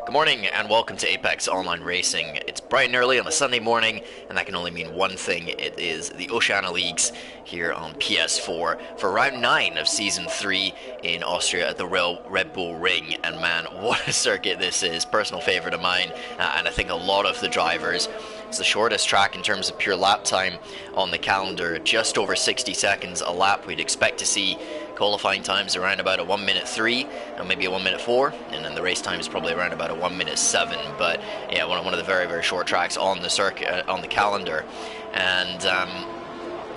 Good morning and welcome to Apex Online Racing. It's bright and early on a Sunday morning, and that can only mean one thing. It is the Oceania Leagues here on PS4 for round 9 of Season 3 in Austria at the Red Bull Ring. And man, what a circuit this is. Personal favourite of mine, and I think a lot of the drivers. It's the shortest track in terms of pure lap time on the calendar, just over 60 seconds a lap. We'd expect to see qualifying times around about a 1:03 and maybe a 1:04, and then the race time is probably around about a 1:07. But yeah, one of the very, very short tracks on the circuit, on the calendar, and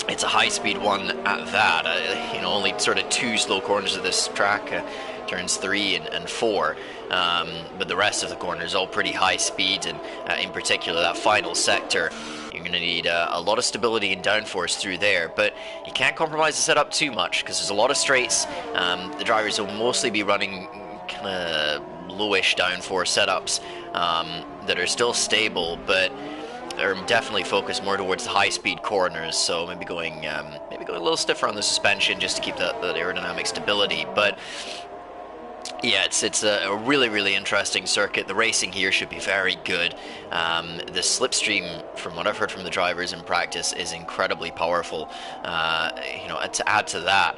it's a high-speed one at that. Only sort of 2 slow corners of this track, turns 3 and 4, but the rest of the corners all pretty high speed, and in particular that final sector, you're going to need a lot of stability and downforce through there, but you can't compromise the setup too much because there's a lot of straights. The drivers will mostly be running kind of lowish downforce setups that are still stable, but are definitely focused more towards the high-speed corners. So maybe going a little stiffer on the suspension just to keep that aerodynamic stability. But yeah, it's a really, really interesting circuit. The racing here should be very good. The slipstream, from what I've heard from the drivers in practice, is incredibly powerful. To add to that,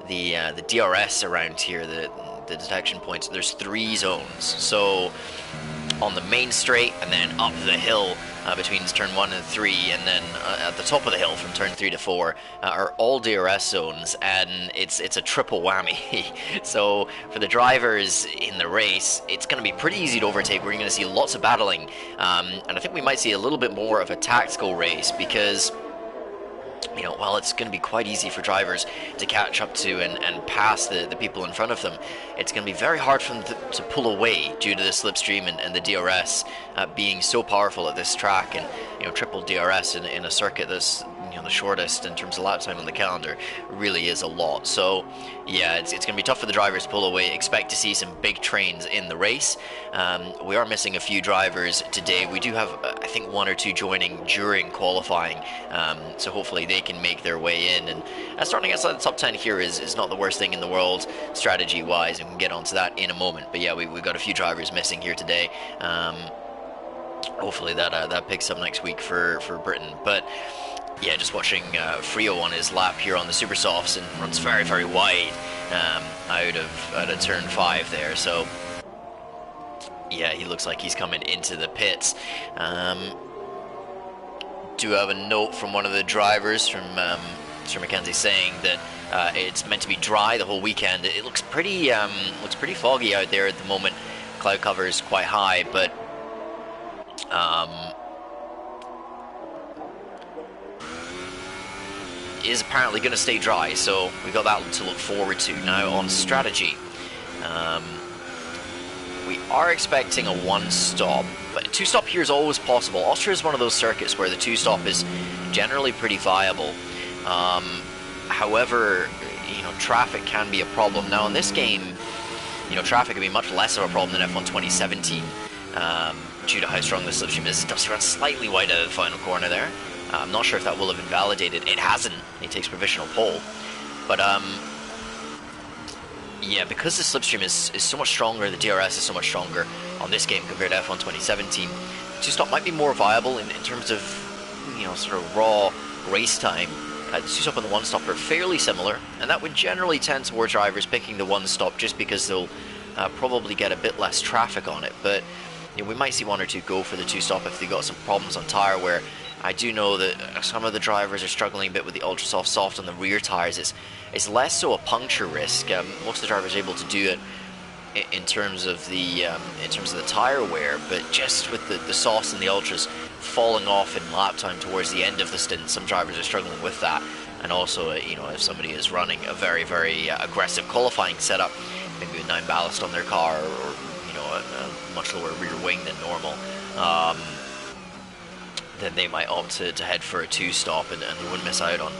the DRS around here, the detection points, there's 3 zones. So on the main straight, and then up the hill between turn 1 and 3, and then at the top of the hill from turn 3 to 4 are all DRS zones, and it's a triple whammy. So for the drivers in the race, it's going to be pretty easy to overtake. We're going to see lots of battling, and I think we might see a little bit more of a tactical race because, while it's going to be quite easy for drivers to catch up to and pass the people in front of them, it's going to be very hard for them to pull away due to the slipstream and the DRS being so powerful at this track. And triple DRS in a circuit that's the shortest in terms of lap time on the calendar really is a lot. So yeah, it's going to be tough for the drivers to pull away. Expect to see some big trains in the race. We are missing a few drivers today. We do have, I think, 1 or 2 joining during qualifying, so hopefully they can make their way in. And starting outside the top 10 here is not the worst thing in the world strategy wise, and we can get onto that in a moment. But yeah, we've got a few drivers missing here today. Hopefully that picks up next week for Britain. But yeah, just watching Frio on his lap here on the super softs, and runs very, very wide out of turn 5 there. So yeah, he looks like he's coming into the pits. Do have a note from one of the drivers, from Mr. McKenzie, saying that it's meant to be dry the whole weekend. It looks pretty foggy out there at the moment. Cloud cover is quite high, but is apparently going to stay dry, so we've got that to look forward to. Now on strategy, we are expecting a 1-stop, but a 2-stop here is always possible. Austria is one of those circuits where the 2-stop is generally pretty viable. However, traffic can be a problem. Now in this game, traffic can be much less of a problem than F1 2017 due to how strong the slipstream is. It does run slightly wide out of the final corner there. I'm not sure if that will have invalidated. It hasn't. He takes provisional pole. But yeah, because the slipstream is so much stronger, the DRS is so much stronger on this game compared to F1 2017, 2-stop might be more viable in terms of, sort of raw race time. The 2-stop and the 1-stop are fairly similar, and that would generally tend towards drivers picking the 1-stop just because they'll probably get a bit less traffic on it. But we might see 1 or 2 go for the 2-stop if they got some problems on tyre wear. I do know that some of the drivers are struggling a bit with the ultra soft on the rear tires. It's less so a puncture risk. Most of the drivers are able to do it in terms of the tire wear, but just with the softs and the ultras falling off in lap time towards the end of the stint, some drivers are struggling with that. And also, if somebody is running a very, very aggressive qualifying setup, maybe with 9 ballast on their car, or a much lower rear wing than normal, then they might opt to head for a 2-stop, and they wouldn't miss out on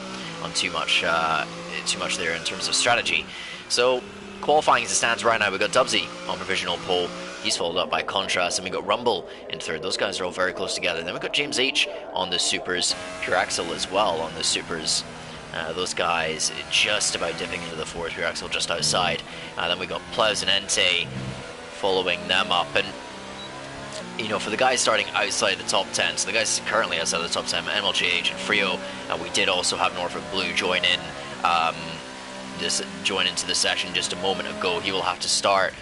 too much there in terms of strategy. So qualifying as it stands right now, we've got Dubsy on provisional pole. He's followed up by Contrast, and we got Rumble in third. Those guys are all very close together. Then we've got James H on the Supers, Pure Axel as well on the Supers. Those guys just about dipping into the fourth, Pure Axel just outside. Then we got Pleus and Entei following them up. And you know, for the guys starting outside the top 10, so the guys currently outside the top 10, MLGH and Frio, we did also have Norfolk Blue join in. Join into the session just a moment ago. He will have to start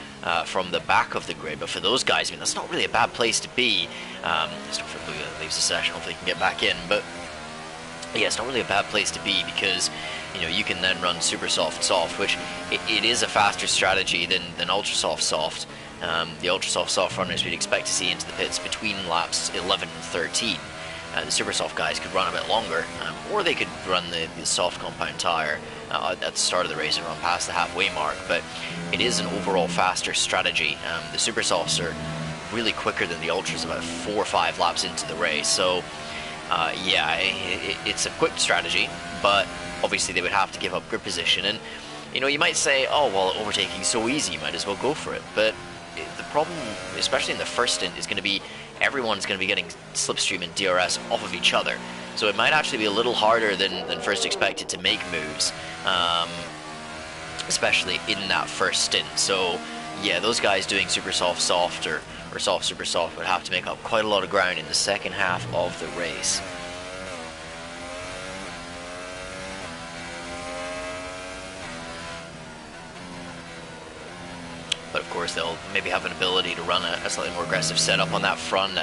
from the back of the grid, but for those guys, I mean, that's not really a bad place to be. Norfolk Blue leaves the session, hopefully he can get back in, but yeah, it's not really a bad place to be because, you know, you can then run super soft, which it is a faster strategy than ultra soft. The ultra soft runners we'd expect to see into the pits between laps 11 and 13. The super soft guys could run a bit longer, or they could run the soft compound tire at the start of the race and run past the halfway mark, but it is an overall faster strategy. The super softs are really quicker than the ultras, about 4 or 5 laps into the race, so yeah, it's a quick strategy, but obviously they would have to give up grid position. And you know, you might say, oh well, overtaking's so easy, you might as well go for it, but the problem, especially in the first stint, is going to be everyone's going to be getting slipstream and DRS off of each other. So it might actually be a little harder than first expected to make moves, especially in that first stint. So yeah, those guys doing super soft or soft super soft would have to make up quite a lot of ground in the second half of the race. But of course, they'll maybe have an ability to run a slightly more aggressive setup on that front.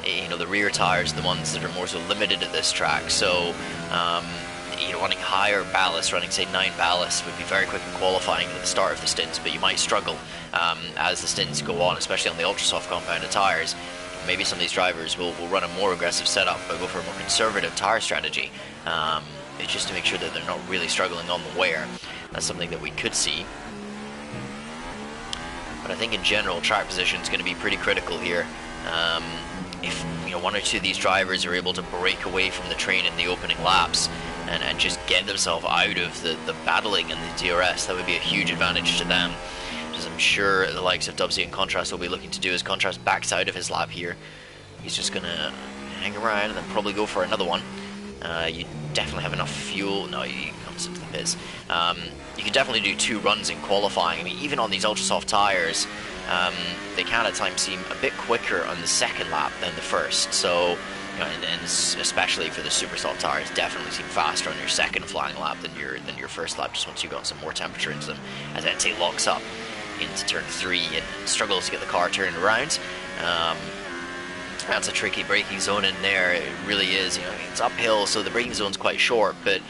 You know, the rear tires are the ones that are more so limited at this track. So, you know, running higher ballast, running say 9 ballast, would be very quick in qualifying at the start of the stints. But you might struggle as the stints go on, especially on the ultra soft compounded tires. Maybe some of these drivers will run a more aggressive setup, but go for a more conservative tire strategy. It's just to make sure that they're not really struggling on the wear. That's something that we could see. But I think in general, track position is going to be pretty critical here. If you know, 1 or 2 of these drivers are able to break away from the train in the opening laps and just get themselves out of the battling and the DRS, that would be a huge advantage to them. As I'm sure the likes of Dubsy and Contrast will be looking to do as Contrast backs out of his lap here. He's just going to hang around and then probably go for another one. You definitely have enough fuel. No, he comes into the pits. You can definitely do 2 runs in qualifying. I mean, even on these ultra soft tires, they can at times seem a bit quicker on the second lap than the first. So, you know, and especially for the super soft tires, definitely seem faster on your second flying lap than your first lap. Just once you've got some more temperature into them, as Entei locks up into turn 3 and struggles to get the car turned around. That's a tricky braking zone in there. It really is. You know, it's uphill, so the braking zone's quite short, but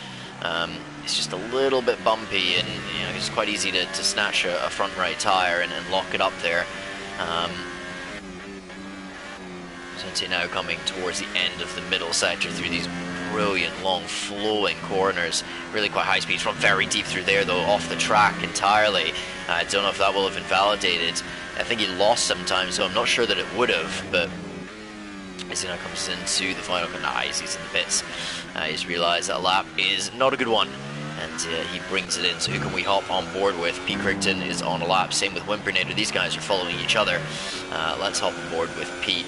it's just a little bit bumpy, and you know, it's quite easy to snatch a front right tire and lock it up there. Entei now coming towards the end of the middle sector through these brilliant long flowing corners, really quite high speeds from very deep through there, though off the track entirely. I don't know if that will have invalidated. I think he lost some time, so I'm not sure that it would have, but as he now comes into the final, he's in the pits. He's realised that lap is not a good one, and he brings it in. So who can we hop on board with? Pete Crichton is on a lap, same with Whimpernator. These guys are following each other. Let's hop on board with Pete.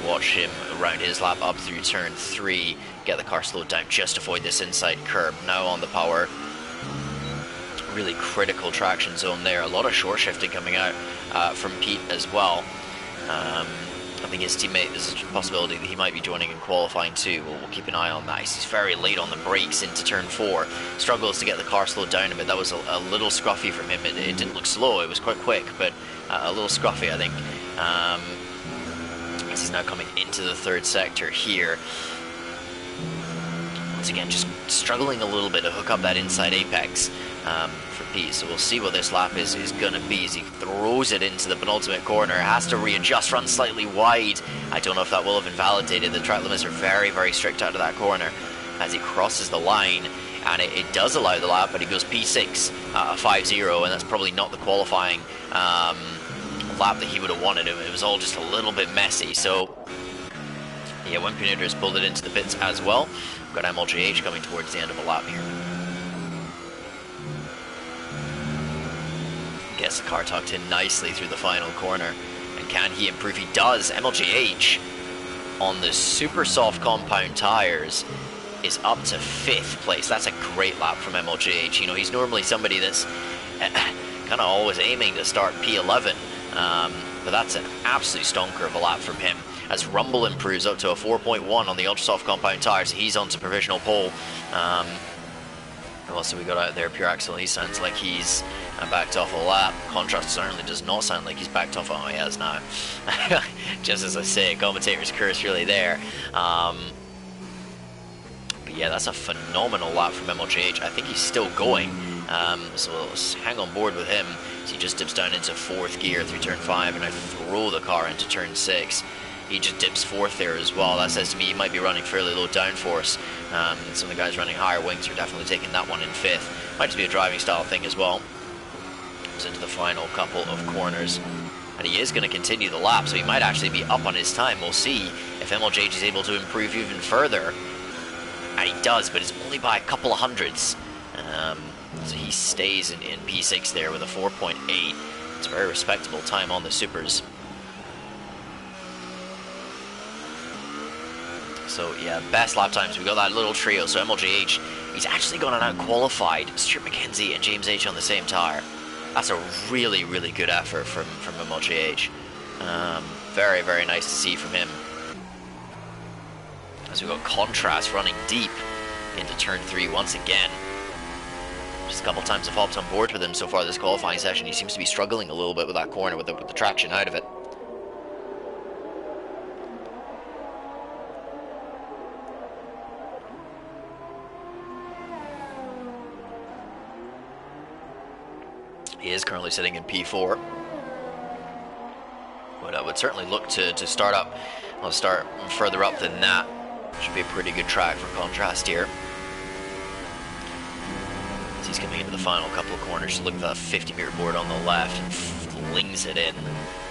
Watch him around his lap up through turn 3, get the car slowed down just to avoid this inside curb. Now on the power, really critical traction zone there. A lot of short shifting coming out from Pete as well. I think his teammate, there's a possibility that he might be joining in qualifying too. We'll keep an eye on that. He's very late on the brakes into turn 4. Struggles to get the car slowed down a bit. That was a little scruffy from him. It didn't look slow, it was quite quick, but a little scruffy, I think. As he's now coming into the third sector here. Once again, just struggling a little bit to hook up that inside apex for Pete. So we'll see what this lap is going to be as he throws it into the penultimate corner. Has to readjust, run slightly wide. I don't know if that will have invalidated. The track limits are very, very strict out of that corner as he crosses the line. And it does allow the lap, but he goes P6, 5-0, and that's probably not the qualifying lap that he would have wanted. It was all just a little bit messy. So yeah, Whimpernator has pulled it into the pits as well. We've got MLGH coming towards the end of a lap here. gets the car tucked in nicely through the final corner. And can he improve? He does. MLGH on the super soft compound tires is up to 5th place. That's a great lap from MLGH. You know, he's normally somebody that's kind of always aiming to start P11, but that's an absolute stonker of a lap from him. As Rumble improves up to a 4.1 on the ultra soft compound tires, he's onto provisional pole. What else have we got out there? Pure Axel, he sounds like he's backed off a lap. Contrast certainly does not sound like he's backed off. Oh, he has now. Just as I say, commentator's curse really there. But yeah, that's a phenomenal lap from MLGH. I think he's still going. So let's hang on board with him. So he just dips down into 4th gear through turn 5, and I throw the car into turn 6. He just dips 4th there as well. That says to me he might be running fairly low downforce. Some of the guys running higher wings are definitely taking that one in 5th. Might just be a driving style thing as well. Comes into the final couple of corners. And he is going to continue the lap, so he might actually be up on his time. We'll see if MLJH is able to improve even further. And he does, but it's only by a couple of hundredths. So he stays in P6 there with a 4.8. It's a very respectable time on the supers. So yeah, best lap times. We got that little trio. So MLGH, he's actually gone and out-qualified Stuart McKenzie and James H on the same tire. That's a really, really good effort from MLGH. Very, very nice to see from him. As we've got Contrast running deep into turn 3 once again. Just a couple times I've hopped on board with him so far this qualifying session. He seems to be struggling a little bit with that corner with the traction out of it. He is currently sitting in P4. But I would certainly look to start up. I'll start further up than that. Should be a pretty good track for Contrast here. As he's coming into the final couple of corners, just look at that 50-meter board on the left and flings it in.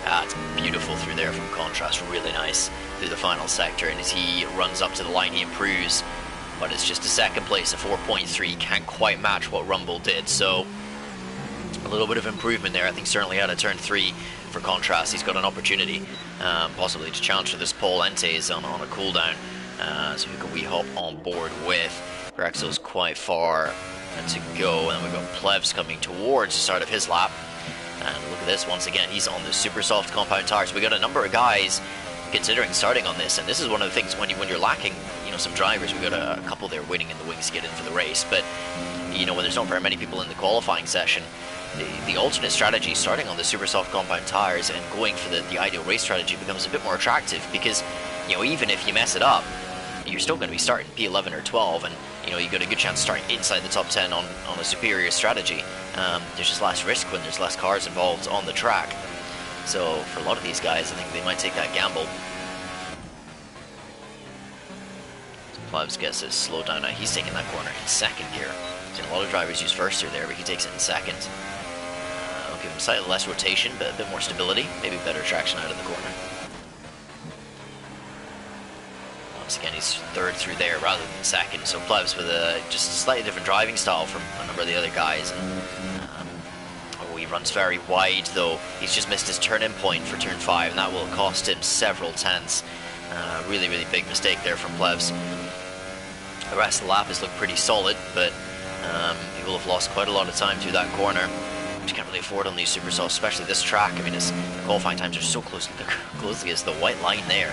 It's beautiful through there from Contrast. Really nice through the final sector. And as he runs up to the line, he improves. But it's just a second place, a 4.3. Can't quite match what Rumble did. So a little bit of improvement there, I think, certainly out of turn 3 for Contrast. He's got an opportunity possibly to challenge for this pole. Ente is on a cooldown, so we hop on board with. Rexel's quite far to go, and we've got Plevs coming towards the start of his lap. And look at this, once again, he's on the super soft compound tires. We got a number of guys considering starting on this, and this is one of the things when you're lacking, you know, some drivers. We got a couple there waiting in the wings to get in for the race, but you know, when there's not very many people in the qualifying session, the alternate strategy, starting on the super soft compound tires and going for the ideal race strategy, becomes a bit more attractive, because, you know, even if you mess it up, you're still going to be starting P11 or 12, and you know, you got a good chance of starting inside the top 10 on a superior strategy. There's just less risk when there's less cars involved on the track. So for a lot of these guys, I think they might take that gamble. Plebs gets his slow down now. He's taking that corner in second gear. So a lot of drivers use first gear there, but he takes it in second. I'll give him slightly less rotation, but a bit more stability. Maybe better traction out of the corner. Once again, he's third through there rather than second. So Plebs with just a slightly different driving style from a number of the other guys. And, he runs very wide, though. He's just missed his turn-in point for turn 5, and that will cost him several tenths. Really, really big mistake there from Plebs. The rest of the lap has looked pretty solid, but he will have lost quite a lot of time through that corner, which can't really afford on these super softs, especially this track. I mean, the qualifying times are so close, closely as the white line there,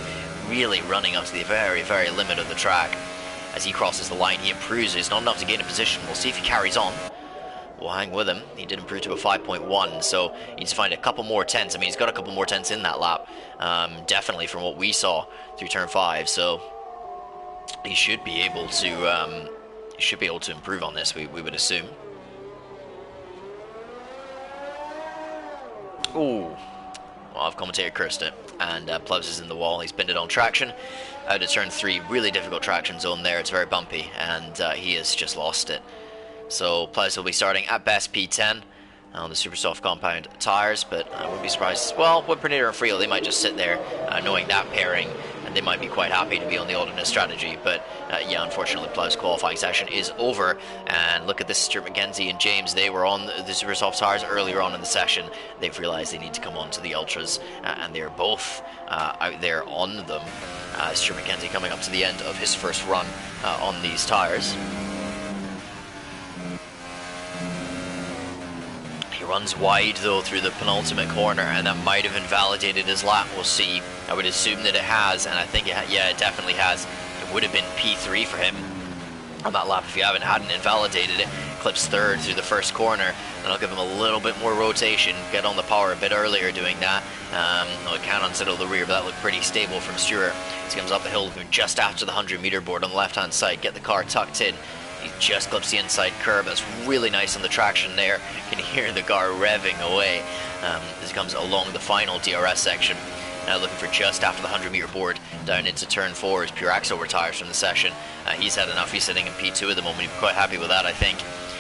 really running up to the very, very limit of the track. As he crosses the line, he improves. It's not enough to gain a position. We'll see if he carries on. We'll hang with him. He did improve to a 5.1, so he needs to find a couple more tenths. I mean, he's got a couple more tenths in that lap, definitely from what we saw through turn 5. So he should be able to improve on this. We would assume. Ooh, well, I've commentator cursed it, and Plebs is in the wall. He's pinned it on traction out of turn 3. Really difficult traction zone there. It's very bumpy, and he has just lost it. So Plebs will be starting at best P10 on the super soft compound tires, but I wouldn't be surprised. Well, with Pernita and Friel, they might just sit there knowing that pairing, and they might be quite happy to be on the alternate strategy. But yeah, unfortunately, Plow's qualifying session is over. And look at this, Stuart McKenzie and James, they were on the super soft tires earlier on in the session. They've realized they need to come on to the ultras, and they're both out there on them. Stuart McKenzie coming up to the end of his first run on these tires. He runs wide though through the penultimate corner, and that might have invalidated his lap. We'll see. I would assume that it has, and I think yeah, it definitely has. It would have been P3 for him on that lap if you hadn't invalidated it. Clips third through the first corner, and I'll give him a little bit more rotation, get on the power a bit earlier doing that. No, it can unsettle the rear, but that looked pretty stable from Stuart. He comes up the hill just after the 100-meter board on the left-hand side, get the car tucked in. He just clips the inside curb. That's really nice on the traction there. You can hear the car revving away as he comes along the final DRS section. Now looking for just after the 100-meter board down into turn 4 as Pure Axel retires from the session. He's had enough. He's sitting in P2 at the moment. He'd be quite happy with that, I think.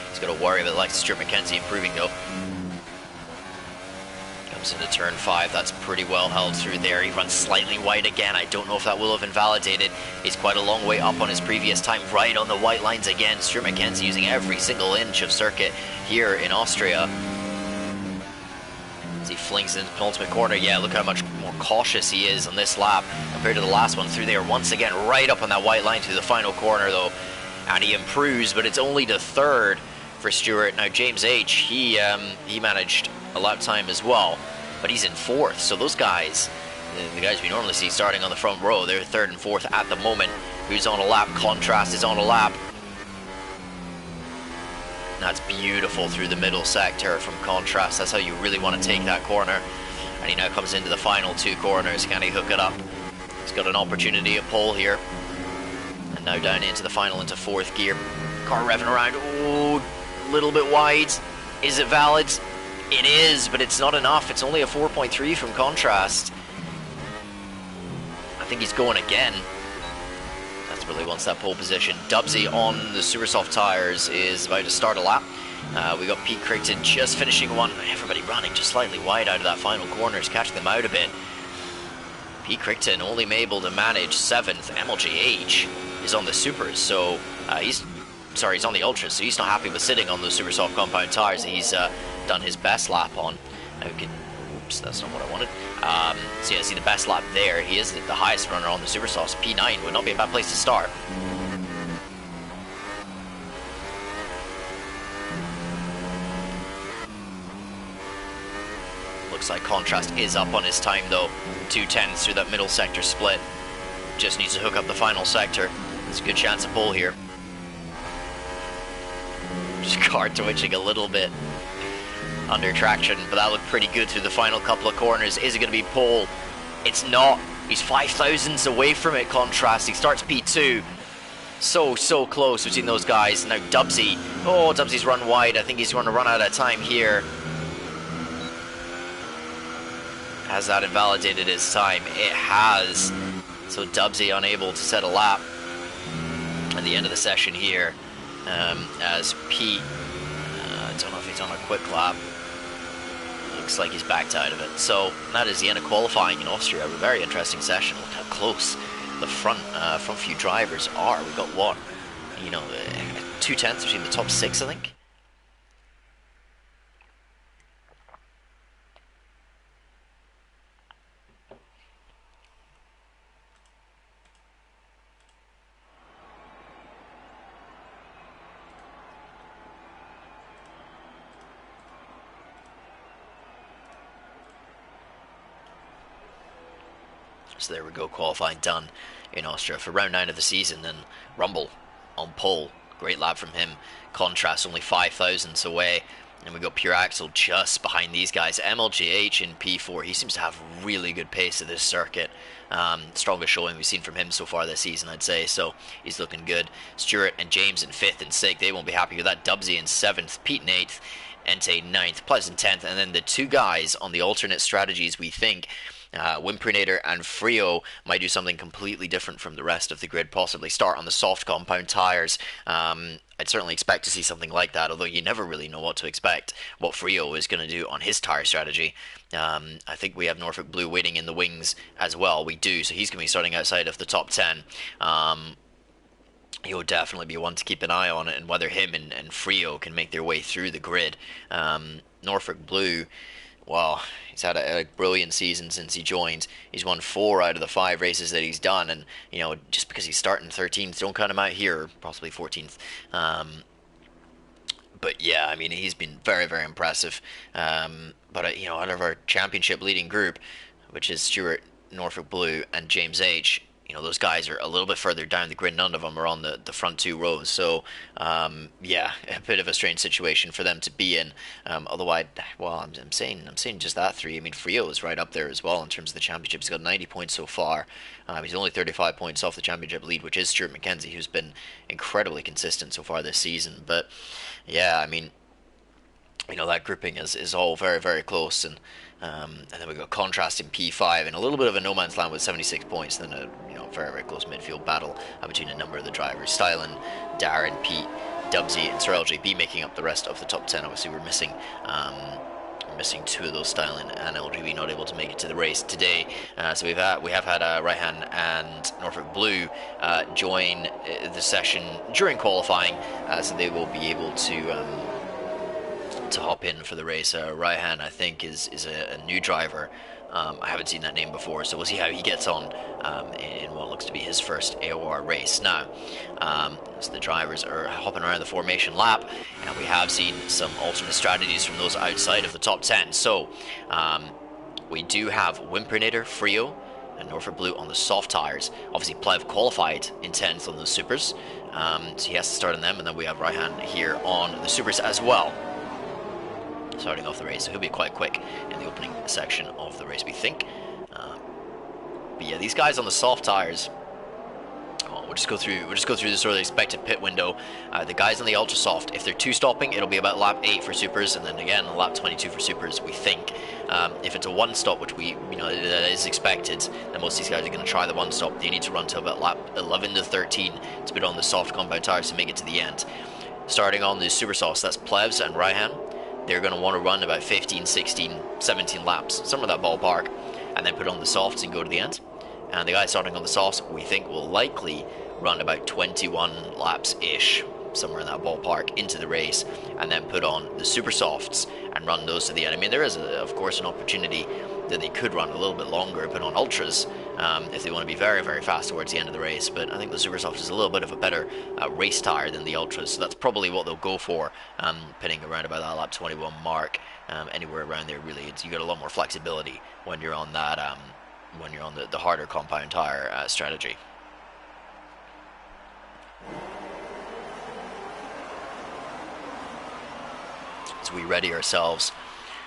He's got to worry about the likes of Stuart McKenzie improving though. Comes into turn 5. That's pretty well held through there. He runs slightly wide again. I don't know if that will have invalidated. He's quite a long way up on his previous time, right on the white lines again. Stuart McKenzie using every single inch of circuit here in Austria. As he flings into the penultimate corner, yeah, look how much more cautious he is on this lap compared to the last one through there. Once again, right up on that white line through the final corner though, and he improves, but it's only to third for Stuart. Now James H, he managed a lap time as well, but he's in fourth. So those guys, the guys we normally see starting on the front row, they're third and fourth at the moment. Who's on a lap? Contrast is on a lap. That's beautiful through the middle sector from Contrast. That's how you really want to take that corner. And he now comes into the final 2 corners. Can he hook it up? He's got an opportunity at pole here. And now down into the final, into 4th gear. Car revving around. Oh, a little bit wide. Is it valid? It is, but it's not enough. It's only a 4.3 from Contrast. I think he's going again. Really wants that pole position. Dubsy on the super soft tires is about to start a lap. We got Pete Crichton just finishing one. Everybody running just slightly wide out of that final corner is catching them out a bit. Pete Crichton only able to manage 7th. MLGH is on the supers, so he's on the ultras, so he's not happy with sitting on those super soft compound tires that he's done his best lap on. Oops, that's not what I wanted. So yeah, see the best lap there. He is the highest runner on the super softs. P9 would not be a bad place to start. Looks like Contrast is up on his time though. 2/10 through that middle sector split. Just needs to hook up the final sector. There's a good chance of pole here. Just car twitching a little bit under traction, but that looked pretty good through the final couple of corners. Is it going to be pole? It's not. He's 5 thousandths away from it, Contrast. He starts P2. So close between those guys. Now Dubsy. Oh, Dubsy's run wide. I think he's going to run out of time here. Has that invalidated his time? It has. So Dubsy unable to set a lap at the end of the session here. As Pete, I don't know if he's on a quick lap. Looks like he's backed out of it. So that is the end of qualifying in Austria. A very interesting session. Look how close the front few drivers are. We've got what, 2/10 between the top 6, I think. So there we go, qualifying done in Austria for round 9 of the season. And Rumble on pole, great lap from him. Contrast only 5 thousandths away, and we got Pure Axel just behind these guys. MLGH in P4, he seems to have really good pace at this circuit. Strongest showing we've seen from him so far this season, I'd say, so he's looking good. Stuart and James in 5th and 6th, they won't be happy with that. Dubsy in 7th, Pete in 8th, Entei 9th, Pleasant 10th, and then the 2 guys on the alternate strategies we think Whimperinator and Frio might do something completely different from the rest of the grid, possibly start on the soft compound tires. I'd certainly expect to see something like that, although you never really know what to expect, what Frio is going to do on his tire strategy. I think we have Norfolk Blue waiting in the wings as well. We do, so he's going to be starting outside of the top 10. He'll definitely be one to keep an eye on it, and whether him and Frio can make their way through the grid. Norfolk Blue, well, he's had a brilliant season since he joined. He's won 4 out of the 5 races that he's done, and just because he's starting 13th, don't count him out here, or possibly 14th. But yeah, I mean, he's been very, very impressive. But out of our championship leading group, which is Stuart, Norfolk Blue, and James H., those guys are a little bit further down the grid. None of them are on the front 2 rows. So, yeah, a bit of a strange situation for them to be in. Although I'm saying just that 3. I mean, Frio is right up there as well in terms of the championship. He's got 90 points so far. He's only 35 points off the championship lead, which is Stuart McKenzie, who's been incredibly consistent so far this season. But, yeah, I mean, that grouping is all very, very close, and then we've got Contrast in P5 and a little bit of a no man's land with 76 points, then a very, very close midfield battle between a number of the drivers. Stylen, Darren, Pete, Dubsy, and Sir LJB making up the rest of the top 10. Obviously we're missing 2 of those, Stylen and LJB not able to make it to the race today. So we have had Raihan and Norfolk Blue join the session during qualifying, so they will be able to hop in for the race. Raihan, I think, is a new driver. I haven't seen that name before, so we'll see how he gets on in what looks to be his first AOR race. Now, so the drivers are hopping around the formation lap, and we have seen some alternate strategies from those outside of the top 10. So, we do have Whimperinator, Frio, and Norfolk Blue on the soft tires. Obviously, Plev qualified in 10th on the supers, so he has to start on them, and then we have Raihan here on the supers as well, starting off the race, so he'll be quite quick in the opening section of the race, we think. But yeah, these guys on the soft tires, we'll just go through the sort of expected pit window. The guys on the ultra soft, if they're 2-stopping, it'll be about lap 8 for supers, and then again lap 22 for supers, we think. If it's a 1-stop, which that is expected, then most of these guys are going to try the 1-stop. They need to run to about lap 11 to 13 to put on the soft compound tires to make it to the end. Starting on the super softs, that's Plevs and Raihan. They're going to want to run about 15, 16, 17 laps, somewhere in that ballpark, and then put on the softs and go to the end. And the guy starting on the softs, we think, will likely run about 21 laps-ish, somewhere in that ballpark, into the race, and then put on the super softs and run those to the end. I mean, there is, of course, an opportunity that they could run a little bit longer and put on ultras if they want to be very, very fast towards the end of the race, but I think the super soft is a little bit of a better race tire than the ultras, so that's probably what they'll go for, pitting around about that lap 21 mark. Anywhere around there, really, you got a lot more flexibility when you're on that when you're on the harder compound tire strategy. As we ready ourselves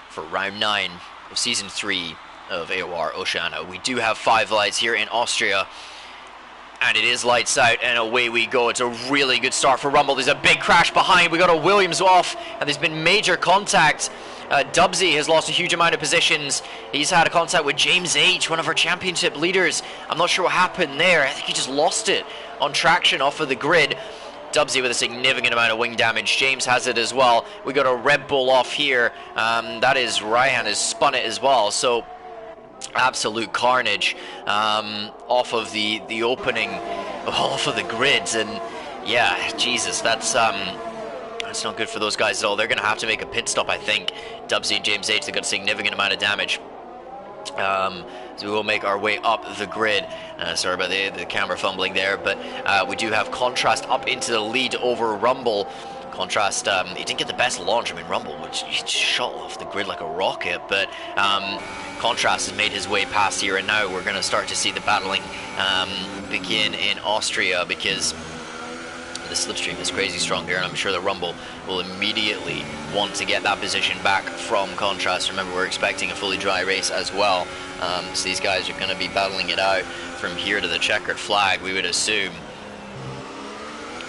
for round 9 of season 3 of AOR Oceania, we do have 5 lights here in Austria, and it is lights out, and away we go. It's a really good start for Rumble. There's a big crash behind. We got a Williams off, and there's been major contact. Dubsy has lost a huge amount of positions. He's had a contact with James H., one of our championship leaders. I'm not sure what happened there. I think he just lost it on traction off of the grid. Dubsy with a significant amount of wing damage. James has it as well. We got a Red Bull off here. That is Raihan has spun it as well. So absolute carnage off of the opening, off of the grids, and yeah, Jesus, that's not good for those guys at all. They're going to have to make a pit stop, I think. Dubsy and James H, they got a significant amount of damage. So we will make our way up the grid. Sorry about the camera fumbling there, but we do have Contrast up into the lead over Rumble. Contrast, he didn't get the best launch. I mean, Rumble, which he shot off the grid like a rocket, but Contrast has made his way past here, and now we're going to start to see the battling begin in Austria, because the slipstream is crazy strong here, and I'm sure the Rumble will immediately want to get that position back from Contrast. Remember, we're expecting a fully dry race as well, so these guys are going to be battling it out from here to the checkered flag, we would assume.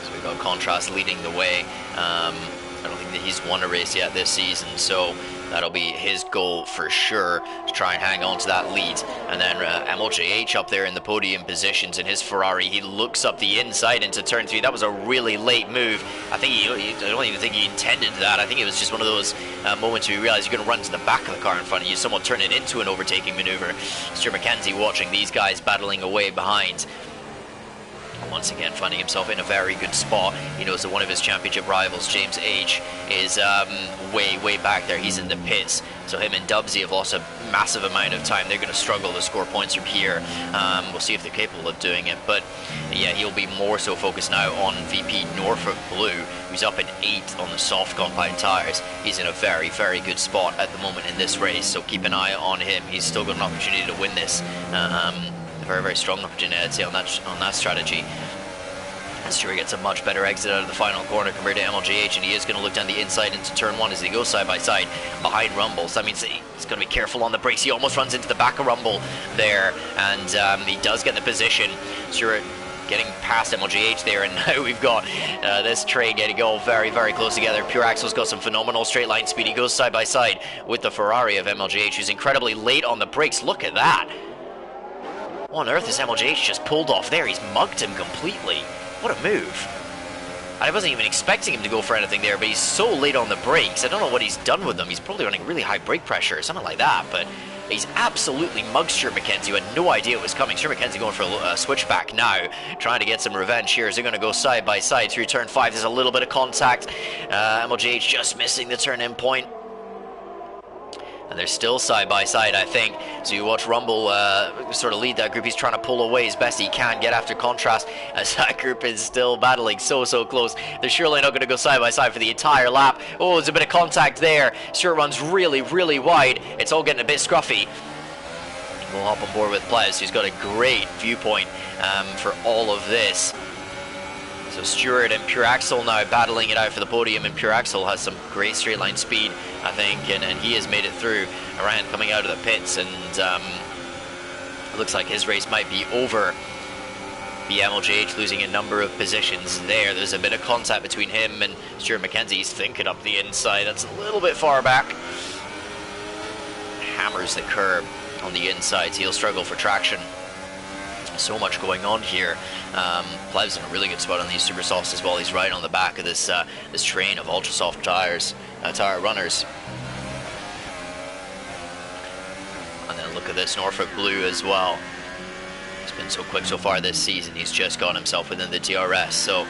So we've got Contrast leading the way. I don't think that he's won a race yet this season, so That'll be his goal for sure, to try and hang on to that lead. And then MLJH up there in the podium positions in his Ferrari. He looks up the inside into turn 3. That was a really late move. I don't even think he intended that. I think it was just one of those moments where you realize you're going to run to the back of the car in front of you, somewhat turn it into an overtaking maneuver. Stuart McKenzie watching these guys battling away behind. Once again finding himself in a very good spot. He knows that one of his championship rivals, James H, is way back there. He's in the pits, so him and Dubsy have lost a massive amount of time. They're going to struggle to score points from here. We'll see if they're capable of doing it, but yeah, he'll be more so focused now on VP Norfolk Blue, who's up in 8th on the soft compound tires. He's in a very good spot at the moment in this race, so keep an eye on him. He's still got an opportunity to win this. Very strong opportunity, I'd say, on that strategy. And Stuart gets a much better exit out of the final corner compared to MLJH, and he is going to look down the inside into turn 1 as he goes side by side behind Rumble. So that means he's going to be careful on the brakes. He almost runs into the back of Rumble there, and he does get the position. Stuart getting past MLJH there, and now we've got this train getting all very close together. Pure Axel's got some phenomenal straight line speed. He goes side by side with the Ferrari of MLJH, who's incredibly late on the brakes. Look at that. What on earth is MLJH just pulled off there? He's mugged him completely. What a move. I wasn't even expecting him to go for anything there, but he's so late on the brakes. I don't know what he's done with them. He's probably running really high brake pressure or something like that, but he's absolutely mugged Stuart McKenzie, who had no idea it was coming. Stuart McKenzie going for a switchback now, trying to get some revenge here as they're going to go side by side through turn 5. There's a little bit of contact. MLJH just missing the turn-in point. And they're still side by side, I think. So you watch Rumble sort of lead that group. He's trying to pull away as best he can, get after Contrast, as that group is still battling so close. They're surely not going to go side by side for the entire lap. Oh, there's a bit of contact there. Stuart runs really wide. It's all getting a bit scruffy. We'll hop on board with Plez, who's got a great viewpoint for all of this. So Stuart and Pure Axel now battling it out for the podium, and Pure Axel has some great straight line speed, I think, and he has made it through around coming out of the pits, and it looks like his race might be over. The MLJH losing a number of positions there. There's a bit of contact between him and Stuart McKenzie. He's thinking up the inside. That's a little bit far back. Hammers the curb on the insides. He'll struggle for traction. So much going on here. Plev's in a really good spot on these super softs as well. He's right on the back of this this train of ultra soft tires, tire runners. And then look at this Norfolk Blue as well. He's been so quick so far this season. He's just got himself within the DRS. So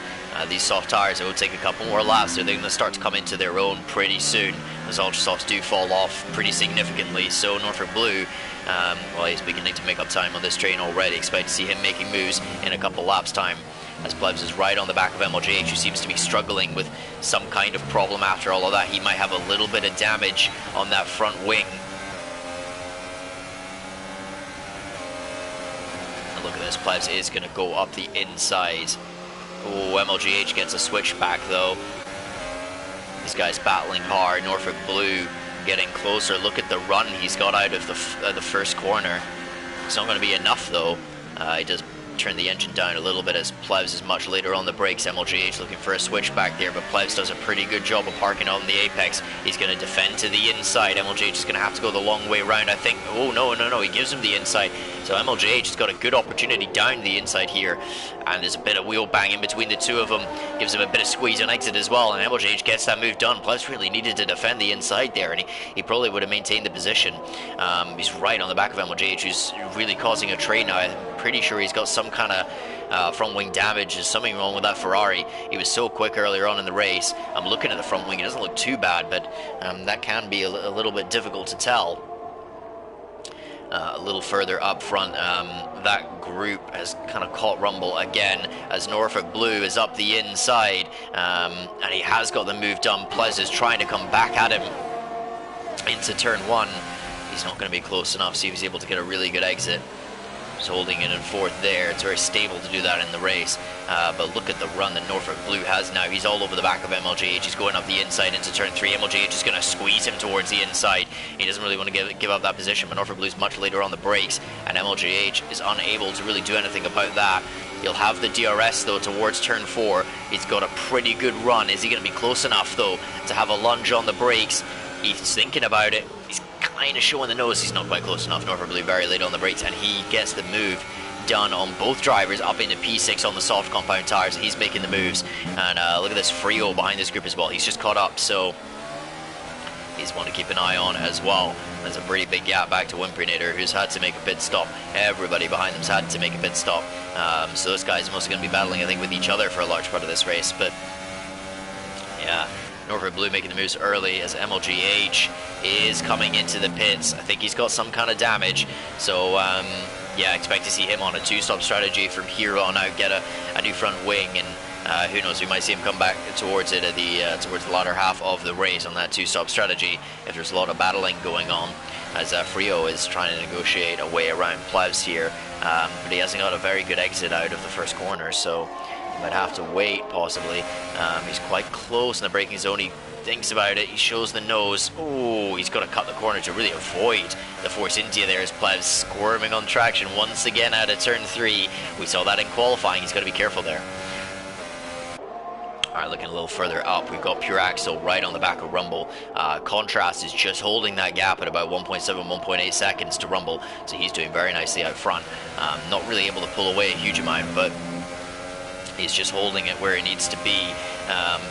these soft tires, it will take a couple more laps. They're going to start to come into their own pretty soon. Those ultra softs do fall off pretty significantly. So Norfolk Blue, well, he's beginning to make up time on this train already. Expect to see him making moves in a couple laps time, as Plebs is right on the back of MLJH, who seems to be struggling with some kind of problem after all of that. He might have a little bit of damage on that front wing. And look at this, Plebs is going to go up the inside. Oh, MLJH gets a switchback though. These guys battling hard. Norfolk Blue getting closer. Look at the run he's got out of the first corner. It's not going to be enough though. He does turn the engine down a little bit as Plevs is much later on the brakes. MLJH looking for a switchback there, but Plevs does a pretty good job of parking on the apex. He's going to defend to the inside. MLJH is going to have to go the long way around, I think. Oh, no, he gives him the inside. So MLJH has got a good opportunity down the inside here, and there's a bit of wheel bang in between the two of them. Gives him a bit of squeeze on exit as well, and MLJH gets that move done. Plevs really needed to defend the inside there, and he probably would have maintained the position. He's right on the back of MLJH, who's really causing a trade now. I'm pretty sure he's got some kind of front wing damage. There's something wrong with that Ferrari. He was so quick earlier on in the race. I'm looking at the front wing. It doesn't look too bad, but that can be a little bit difficult to tell. A little further up front, that group has kind of caught Rumble again as Norfolk Blue is up the inside, and he has got the move done. Plez is trying to come back at him into turn 1. He's not going to be close enough, so he was able to get a really good exit. He's holding it in fourth there. It's very stable to do that in the race. But look at the run that Norfolk Blue has now. He's all over the back of MLJH. He's going up the inside into turn 3. MLJH is going to squeeze him towards the inside. He doesn't really want to give up that position, but Norfolk Blue's much later on the brakes, and MLJH is unable to really do anything about that. He'll have the DRS though towards turn 4. He's got a pretty good run. Is he going to be close enough though to have a lunge on the brakes? He's thinking about it. He's kind of showing the nose. He's not quite close enough. Norfolk Blue very late on the brakes, and he gets the move done on both drivers up into P6 on the soft compound tires. He's making the moves, and look at this Frio behind this group as well. He's just caught up, so he's one to keep an eye on as well. There's a pretty big gap back to Wimperinator, who's had to make a pit stop. Everybody behind them's had to make a pit stop. So those guys are mostly going to be battling, I think, with each other for a large part of this race. But yeah, Norfolk Blue making the moves early as MLGH is coming into the pits. I think he's got some kind of damage. So yeah, expect to see him on a two-stop strategy from here on out, get a new front wing, and who knows, we might see him come back towards it at towards the latter half of the race on that two-stop strategy if there's a lot of battling going on, as Frio is trying to negotiate a way around Plevs here, but he hasn't got a very good exit out of the first corner, so he might have to wait possibly. He's quite close in the braking zone. He thinks about it, he shows the nose. Oh, he's got to cut the corner to really avoid the Force India there as Plevs squirming on traction once again out of turn 3. We saw that in qualifying. He's got to be careful there. Alright, looking a little further up, we've got Pure Axle right on the back of Rumble. Contrast is just holding that gap at about 1.7, 1.8 seconds to Rumble, so he's doing very nicely out front. Not really able to pull away a huge amount, but he's just holding it where it needs to be.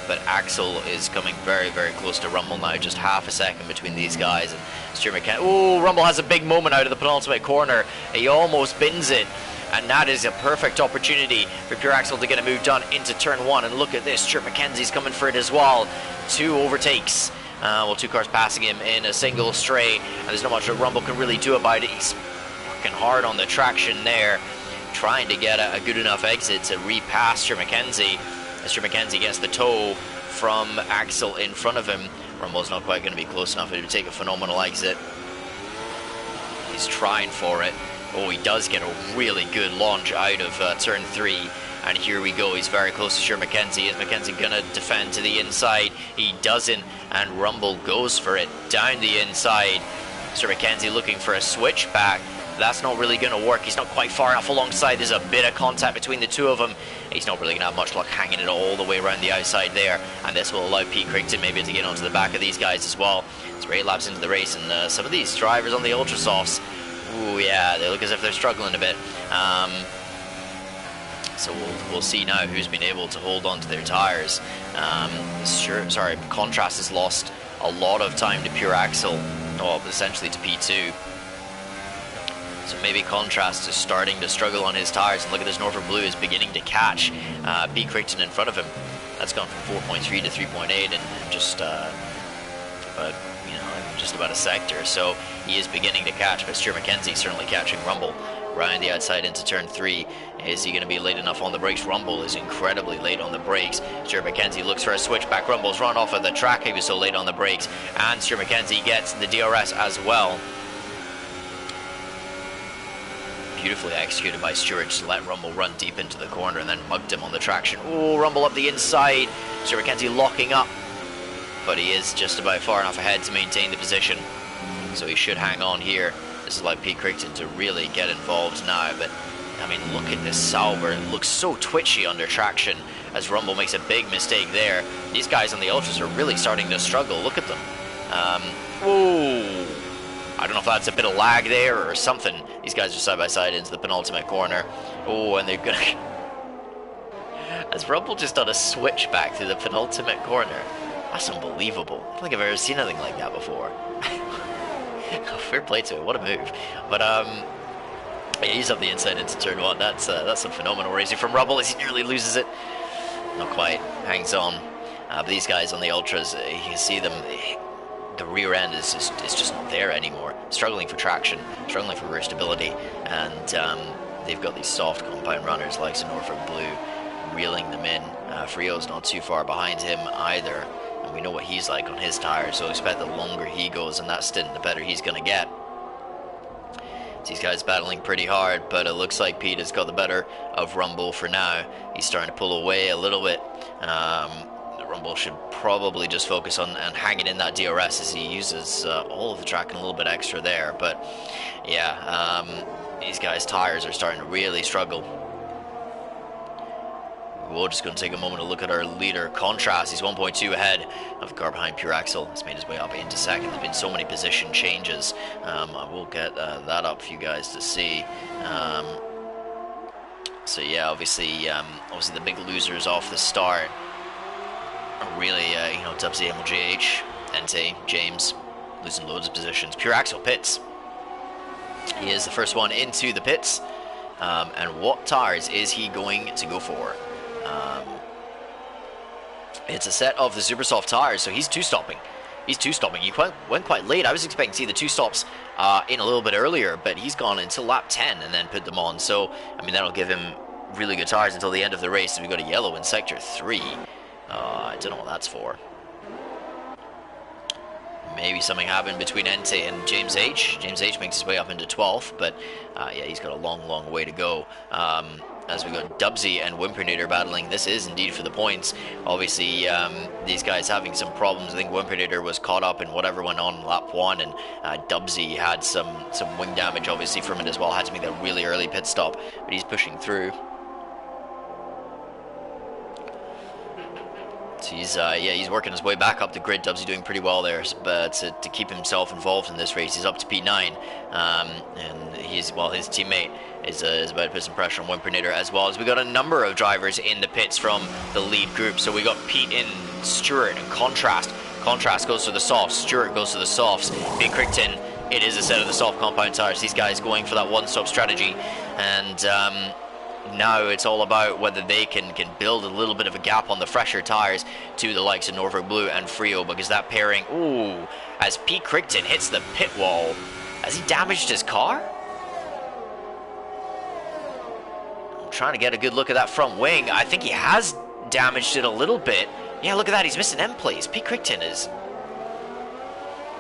But Axel is coming very, very close to Rumble now, just half a second between these guys. And Stuart McKenzie, oh, Rumble has a big moment out of the penultimate corner. He almost bins it. And that is a perfect opportunity for Pure Axel to get a move done into turn 1. And look at this, Stuart McKenzie's coming for it as well. 2 overtakes. Well, 2 cars passing him in a single straight. And there's not much that Rumble can really do about it. He's working hard on the traction there, trying to get a good enough exit to repass Stuart McKenzie. As Stuart McKenzie gets the tow from Axel in front of him. Rumble's not quite going to be close enough. It would take a phenomenal exit. He's trying for it. Oh, he does get a really good launch out of turn 3. And here we go. He's very close to Stuart McKenzie. Is McKenzie going to defend to the inside? He doesn't. And Rumble goes for it down the inside. Stuart McKenzie looking for a switchback. That's not really going to work. He's not quite far enough alongside. There's a bit of contact between the two of them. He's not really going to have much luck hanging it all the way around the outside there. And this will allow Pete Crichton maybe to get onto the back of these guys as well. So we're 8 laps into the race, and some of these drivers on the Ultra Softs, ooh, yeah, they look as if they're struggling a bit. So we'll see now who's been able to hold on to their tires. Contrast has lost a lot of time to Pure Axle, well, essentially to P2. So maybe Contrast is starting to struggle on his tires, and look at this, Norfolk Blue is beginning to catch Pete Crichton in front of him. That's gone from 4.3 to 3.8 in just just about a sector. So he is beginning to catch, but Stuart McKenzie certainly catching Rumble round the outside into turn 3. Is he going to be late enough on the brakes? Rumble is incredibly late on the brakes. Stuart McKenzie looks for a switchback. Rumble's run off of the track. He was so late on the brakes, and Stuart McKenzie gets the DRS as well. Beautifully executed by Stuart, just let Rumble run deep into the corner and then mugged him on the traction. Oh, Rumble up the inside. Stuart McKenzie locking up, but he is just about far enough ahead to maintain the position, so he should hang on here. This is like Pete Crichton to really get involved now, but I mean, look at this Sauber. It looks so twitchy under traction as Rumble makes a big mistake there. These guys on the Ultras are really starting to struggle. Look at them. Whoa. I don't know if that's a bit of lag there or something. These guys are side by side into the penultimate corner. Oh, and they're gonna... Has Rumble just done a switchback to the penultimate corner? That's unbelievable. I don't think I've ever seen anything like that before. Fair play to it. What a move. But yeah, he's up the inside into turn 1. That's some phenomenal racing from Rumble as he nearly loses it. Not quite. Hangs on. But these guys on the Ultras, you can see them. The rear end is just not there anymore. Struggling for traction, struggling for rear stability, and they've got these soft compound runners like Norfolk Blue reeling them in. Frio's not too far behind him either, and we know what he's like on his tires, so expect the longer he goes in that stint, the better he's going to get. These guys battling pretty hard, but it looks like Pete has got the better of Rumble for now. He's starting to pull away a little bit. Rumble should probably just focus on and hanging in that DRS as he uses all of the track and a little bit extra there. But yeah, these guys' tires are starting to really struggle. We're just going to take a moment to look at our leader, Contrast. He's 1.2 ahead of the car behind Pure Axel. He's made his way up into second. There's been so many position changes. I will get that up for you guys to see. So yeah, obviously the big losers off the start are really, you know, Dubsy, MLGH, NT, James, losing loads of positions. Pure Axel pits. He is the first one into the pits. And what tires is he going to go for? It's a set of the super soft tires, so he's two-stopping. He went quite late. I was expecting to see the two stops in a little bit earlier, but he's gone until lap 10 and then put them on. So, I mean, that'll give him really good tires until the end of the race. So we got a yellow in sector 3. I don't know what that's for. Maybe something happened between NT and James H. James H makes his way up into 12th, but yeah, he's got a long way to go. As we got Dubsy and Whimpernator battling, this is indeed for the points. Obviously, these guys having some problems. I think Whimpernator was caught up in whatever went on in lap 1, and Dubsy had some wing damage, obviously, from it as well. Had to make that really early pit stop, but he's pushing through. So he's working his way back up the grid. Dubsy doing pretty well there, but to keep himself involved in this race, he's up to P9, and his teammate is about to put some pressure on Whimpernator, as well as we got a number of drivers in the pits from the lead group. So we got Pete in, Stewart, and Contrast. Contrast goes to the softs, Stewart goes to the softs. Big Crichton, it is a set of the soft compound tires. These guys going for that one-stop strategy, and now it's all about whether they can build a little bit of a gap on the fresher tires to the likes of Norfolk Blue and Frio, because that pairing, ooh, as Pete Crichton hits the pit wall, has he damaged his car? I'm trying to get a good look at that front wing. I think he has damaged it a little bit. Yeah, look at that, he's missing end plates. Pete Crichton is...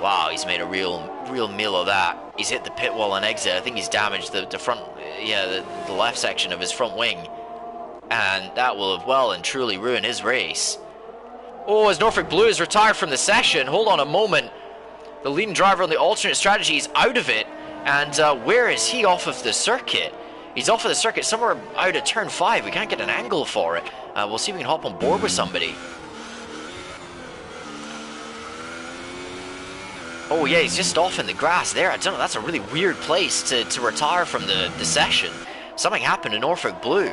Wow, he's made a real meal of that. He's hit the pit wall on exit. I think he's damaged the front, yeah, the left section of his front wing. And that will have well and truly ruined his race. Oh, as Norfolk Blue is retired from the session. Hold on a moment. The leading driver on the alternate strategy is out of it. And where is he off of the circuit? He's off of the circuit somewhere out of turn 5. We can't get an angle for it. We'll see if we can hop on board with somebody. Oh yeah, he's just off in the grass there. I don't know, that's a really weird place to retire from the session. Something happened to Norfolk Blue,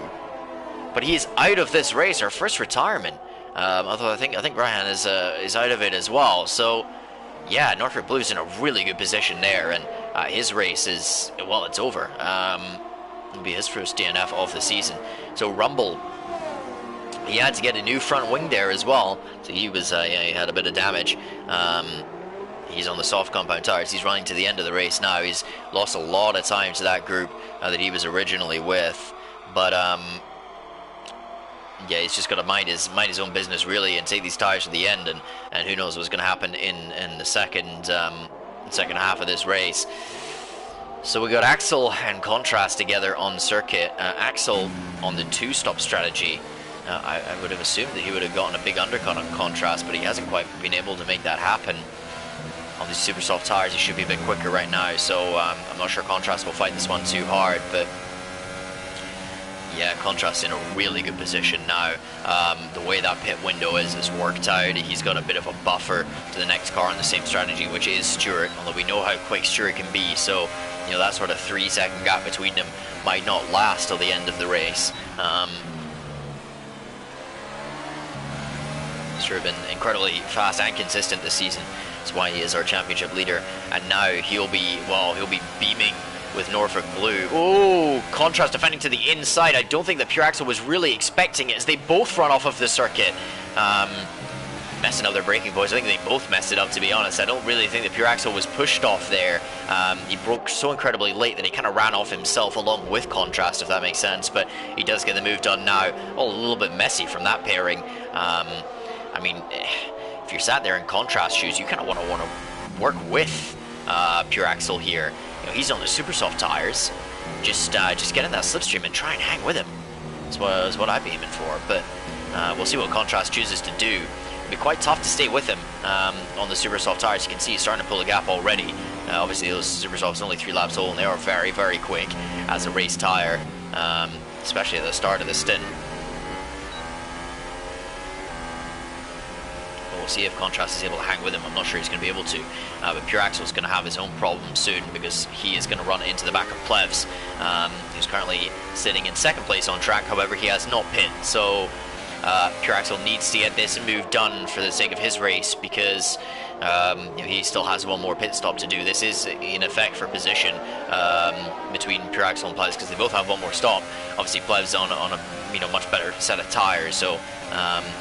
but he is out of this race, our first retirement. Although I think Ryan is out of it as well. So yeah, Norfolk Blue's in a really good position there, and his race is, well, it's over. It'll be his first DNF of the season. So Rumble, he had to get a new front wing there as well. So he was yeah, he had a bit of damage. He's on the soft compound tires. He's running to the end of the race now. He's lost a lot of time to that group that he was originally with. But yeah, he's just got to mind his own business really and take these tires to the end. And who knows what's going to happen in the second half of this race. So we got Axel and Contrast together on circuit. Axel on the two-stop strategy. I would have assumed that he would have gotten a big undercut on Contrast, but he hasn't quite been able to make that happen. On these super soft tires, he should be a bit quicker right now, so I'm not sure Contrast will fight this one too hard, but yeah, Contrast in a really good position now. The way that pit window is worked out, he's got a bit of a buffer to the next car on the same strategy, which is Stewart, although we know how quick Stewart can be, so you know, that sort of 3-second gap between them might not last till the end of the race. Stewart been incredibly fast and consistent this season. That's why he is our championship leader, and now he'll be beaming with Norfolk Blue. Oh, Contrast defending to the inside. I don't think that Pure Axel was really expecting it as they both run off of the circuit. Messing up their braking points. I think they both messed it up, to be honest. I don't really think that Pure Axel was pushed off there. He broke so incredibly late that he kind of ran off himself along with Contrast, if that makes sense, but he does get the move done now. Oh, a little bit messy from that pairing. I mean, if you're sat there in Contrast shoes, you kind of want to work with Pure Axel here. You know, he's on the super soft tires. Just get in that slipstream and try and hang with him. That's what I'd be aiming for. But we'll see what Contrast chooses to do. It'll be quite tough to stay with him on the super soft tires. You can see he's starting to pull a gap already. Obviously, those super softs only 3 laps old, and they are very, very quick as a race tire, especially at the start of the stint. we'll see if Contrast is able to hang with him. I'm not sure he's going to be able to, but Pure Axel's going to have his own problem soon because he is going to run into the back of Plevs, who's currently sitting in second place on track. However, he has not pit, so Pure Axel needs to get this move done for the sake of his race because he still has one more pit stop to do. This is in effect for position between Pure Axel and Plevs because they both have one more stop. Obviously, Plevs on a much better set of tires, so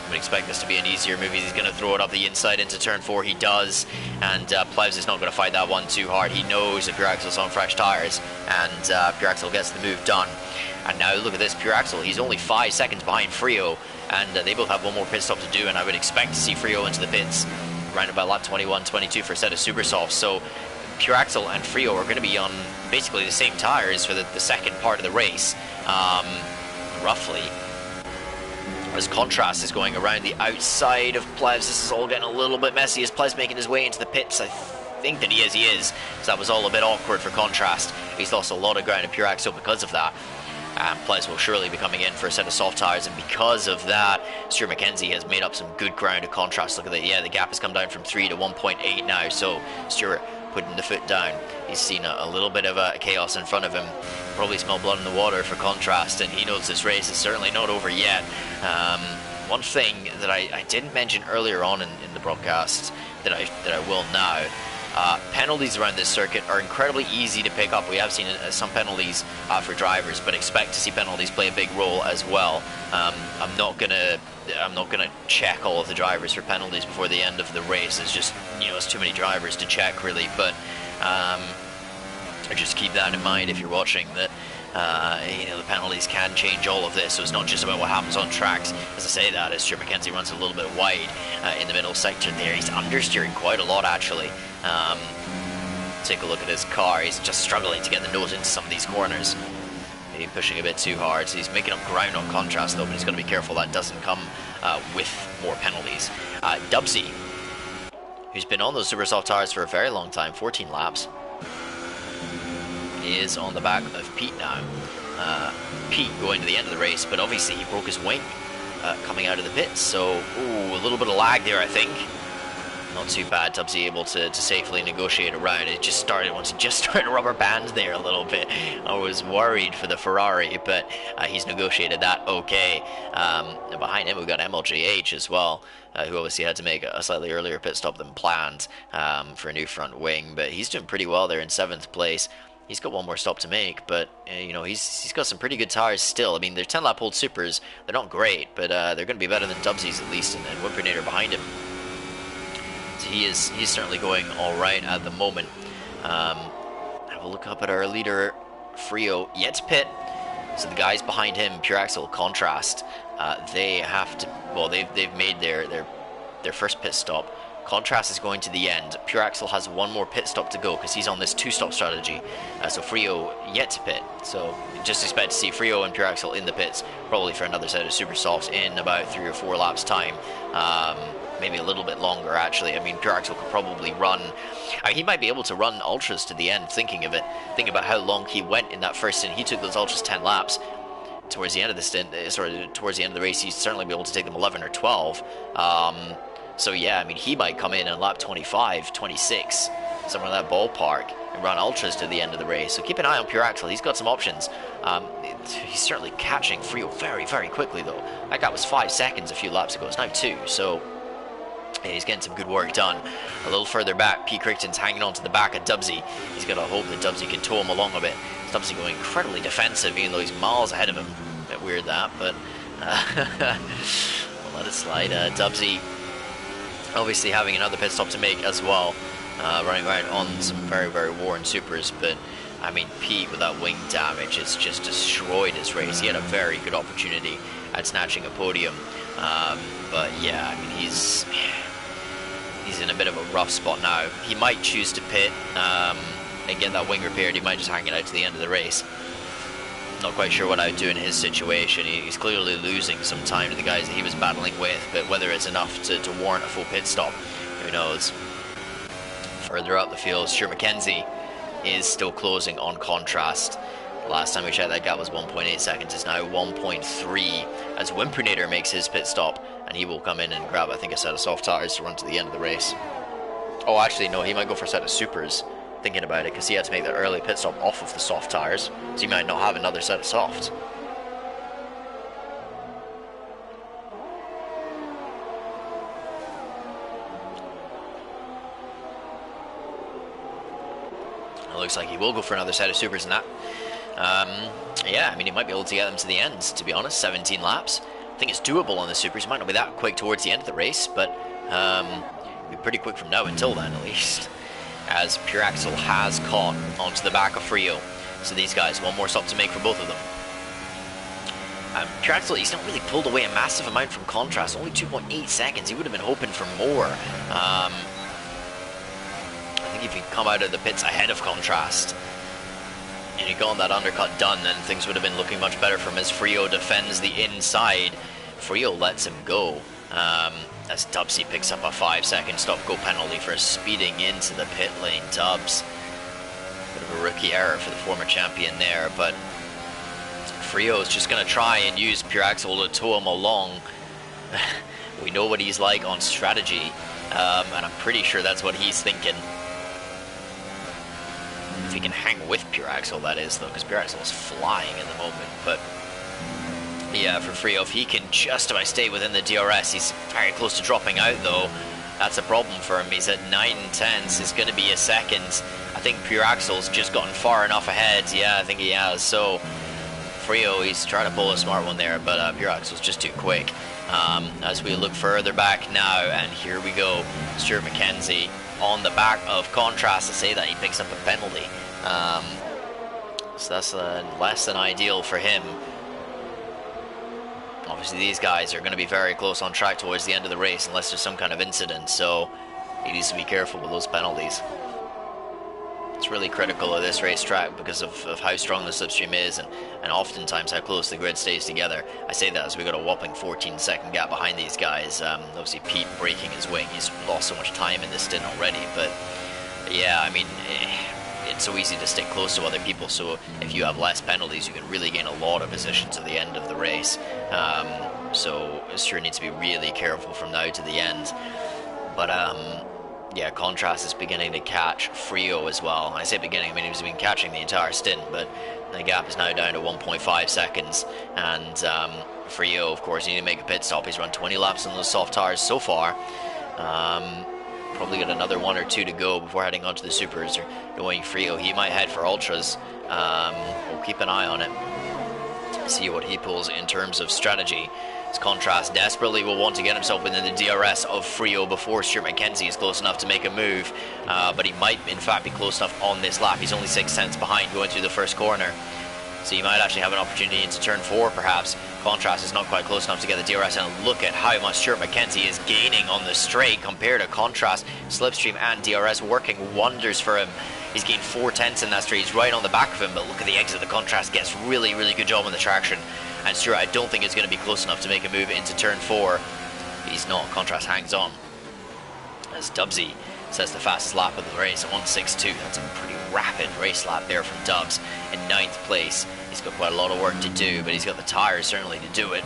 would expect this to be an easier move. He's going to throw it up the inside into turn 4. He does, and Plevs is not going to fight that one too hard. He knows that Pure Axel's on fresh tires, and Pure Axel gets the move done. And now look at this, Pure Axel. He's only 5 seconds behind Frio, and they both have one more pit stop to do. And I would expect to see Frio into the pits around about lap 21-22 for a set of super softs. So Pure Axel and Frio are going to be on basically the same tires for the second part of the race, roughly. As Contrast is going around the outside of Plevs. This is all getting a little bit messy as Plevs making his way into the pits. I think that he is. So that was all a bit awkward for Contrast. He's lost a lot of ground to Pure Axel because of that. And Plevs will surely be coming in for a set of soft tires, and because of that, Stuart McKenzie has made up some good ground to Contrast. Look at that, yeah, the gap has come down from 3 to 1.8 now, so Stuart putting the foot down. He's seen a little bit of a chaos in front of him. Probably smell blood in the water for Contrast, and he knows this race is certainly not over yet. One thing that I didn't mention earlier on in the broadcast that I will now. Penalties around this circuit are incredibly easy to pick up. We have seen some penalties for drivers, but expect to see penalties play a big role as well. I'm not gonna check all of the drivers for penalties before the end of the race. It's just it's too many drivers to check really. But just keep that in mind if you're watching that. The penalties can change all of this, so it's not just about what happens on tracks. As I say that, as Stuart McKenzie runs a little bit wide in the middle sector there, he's understeering quite a lot actually. Take a look at his car. He's just struggling to get the nose into some of these corners. Maybe pushing a bit too hard, so he's making up ground on Contrast though, but he's got to be careful that doesn't come with more penalties. Dubsy, who's been on those super soft tires for a very long time, 14 laps, is on the back of Pete now. Pete going to the end of the race, but obviously he broke his wing coming out of the pits, so a little bit of lag there I think. Not too bad. Dubsy able to safely negotiate around. It just started once he just started rubber band there a little bit. I was worried for the Ferrari, but he's negotiated that okay. And behind him we've got MLJH as well, who obviously had to make a slightly earlier pit stop than planned for a new front wing, but he's doing pretty well there in 7th place. He's got one more stop to make, but he's got some pretty good tires still. I mean, they're 10 lap old supers. They're not great, but they're going to be better than Dubsy's at least, and Whimpernador behind him. So he's certainly going all right at the moment. Have a look up at our leader, Frio, yet to pit. So the guys behind him, Pure Axel, Contrast, they have to. Well, they've made their first pit stop. Contrast is going to the end. Pure Axel has one more pit stop to go because he's on this 2-stop strategy. So Frio yet to pit. So just expect to see Frio and Pure Axel in the pits, probably for another set of super softs in about 3 or 4 laps time. Maybe a little bit longer actually. I mean, Pure Axel could probably run. He might be able to run ultras to the end. Thinking of it, think about how long he went in that first stint. He took those ultras 10 laps. Towards the end of the stint, towards the end of the race, he'd certainly be able to take them 11 or 12. So yeah, I mean, he might come in lap 25, 26, somewhere in that ballpark, and run ultras to the end of the race. So keep an eye on Pure Axel. He's got some options. He's certainly catching Frio very, very quickly, though. That guy was 5 seconds a few laps ago. It's now 2, so yeah, he's getting some good work done. A little further back, P. Crichton's hanging on to the back of Dubsy. He's got to hope that Dubsy can tow him along a bit. Dubsy going incredibly defensive, even though he's miles ahead of him. A bit weird that, but we'll let it slide. Dubsy obviously having another pit stop to make as well, running around on some very, very worn supers, but I mean, Pete with that wing damage has just destroyed his race. He had a very good opportunity at snatching a podium, but yeah, I mean, he's in a bit of a rough spot now. He might choose to pit and get that wing repaired. He might just hang it out to the end of the race. Not quite sure what I would do in his situation. He's clearly losing some time to the guys that he was battling with, but whether it's enough to warrant a full pit stop, who knows. Further up the field, Stuart McKenzie is still closing on Contrast. Last time we checked, that gap was 1.8 seconds. It's now 1.3 as Wimpunator makes his pit stop, and he will come in and grab, I think, a set of soft tires to run to the end of the race. Oh, actually, no, he might go for a set of supers, thinking about it, because he had to make that early pit stop off of the soft tires, so he might not have another set of softs. It looks like he will go for another set of supers in that. Yeah, I mean, he might be able to get them to the end, to be honest. 17 laps. I think it's doable on the supers. It might not be that quick towards the end of the race, but it'll be pretty quick from now until then, at least. As Pure Axel has caught onto the back of Frio. So these guys, one more stop to make for both of them. Pure Axel, he's not really pulled away a massive amount from Contrast. Only 2.8 seconds. He would have been hoping for more. I think if he'd come out of the pits ahead of Contrast and he'd gotten that undercut done, then things would have been looking much better for him as Frio defends the inside. Frio lets him go as Dubsy picks up a 5-second stop-go penalty for speeding into the pit lane. Dubs, bit of a rookie error for the former champion there, but Frio is just going to try and use Pure Axel to tow him along. We know what he's like on strategy, and I'm pretty sure that's what he's thinking. If he can hang with Pure Axel, that is, though, because Pure Axel is flying at the moment. But yeah, for Frio, if he can just about stay within the DRS, he's very close to dropping out, though. That's a problem for him. He's at 9/10. It's going to be a second. I think Pure Axel's just gotten far enough ahead. Yeah, I think he has. So Frio, he's trying to pull a smart one there, but Pure Axel's just too quick. As we look further back now, and here we go, Stuart McKenzie on the back of Contrast. To say that he picks up a penalty, so that's less than ideal for him. Obviously these guys are going to be very close on track towards the end of the race unless there's some kind of incident, so he needs to be careful with those penalties. It's really critical of this racetrack because of how strong the slipstream is, and oftentimes how close the grid stays together. I say that as we got a whopping 14-second gap behind these guys. Obviously Pete breaking his wing, he's lost so much time in this stint already, but yeah, I mean, it's so easy to stick close to other people, so if you have less penalties, you can really gain a lot of positions at the end of the race. So Stuart needs to be really careful from now to the end. But yeah, Contrast is beginning to catch Frio as well. I say beginning, I mean he's been catching the entire stint, but the gap is now down to 1.5 seconds. And Frio, of course, you need to make a pit stop. He's run 20 laps on those soft tires so far. Probably got another 1 or 2 to go before heading on to the supers. Or knowing Frio, he might head for ultras. We'll keep an eye on it, see what he pulls in terms of strategy. Contrast desperately will want to get himself within the DRS of Frio before Stuart McKenzie is close enough to make a move, but he might in fact be close enough on this lap. He's only 6 tenths behind going through the first corner, so you might actually have an opportunity into turn 4 perhaps. Contrast is not quite close enough to get the DRS, and look at how much Stuart McKenzie is gaining on the straight compared to Contrast. Slipstream and DRS working wonders for him. He's gained 4 tenths in that straight. He's right on the back of him, but look at the exit. The Contrast gets really good job on the traction. And Stuart, I don't think is going to be close enough to make a move into turn 4. He's not. Contrast hangs on. As Dubsy says the fastest lap of the race, 1:62. That's a pretty rapid race lap there from Dubs in 9th place. He's got quite a lot of work to do, but he's got the tyres certainly to do it.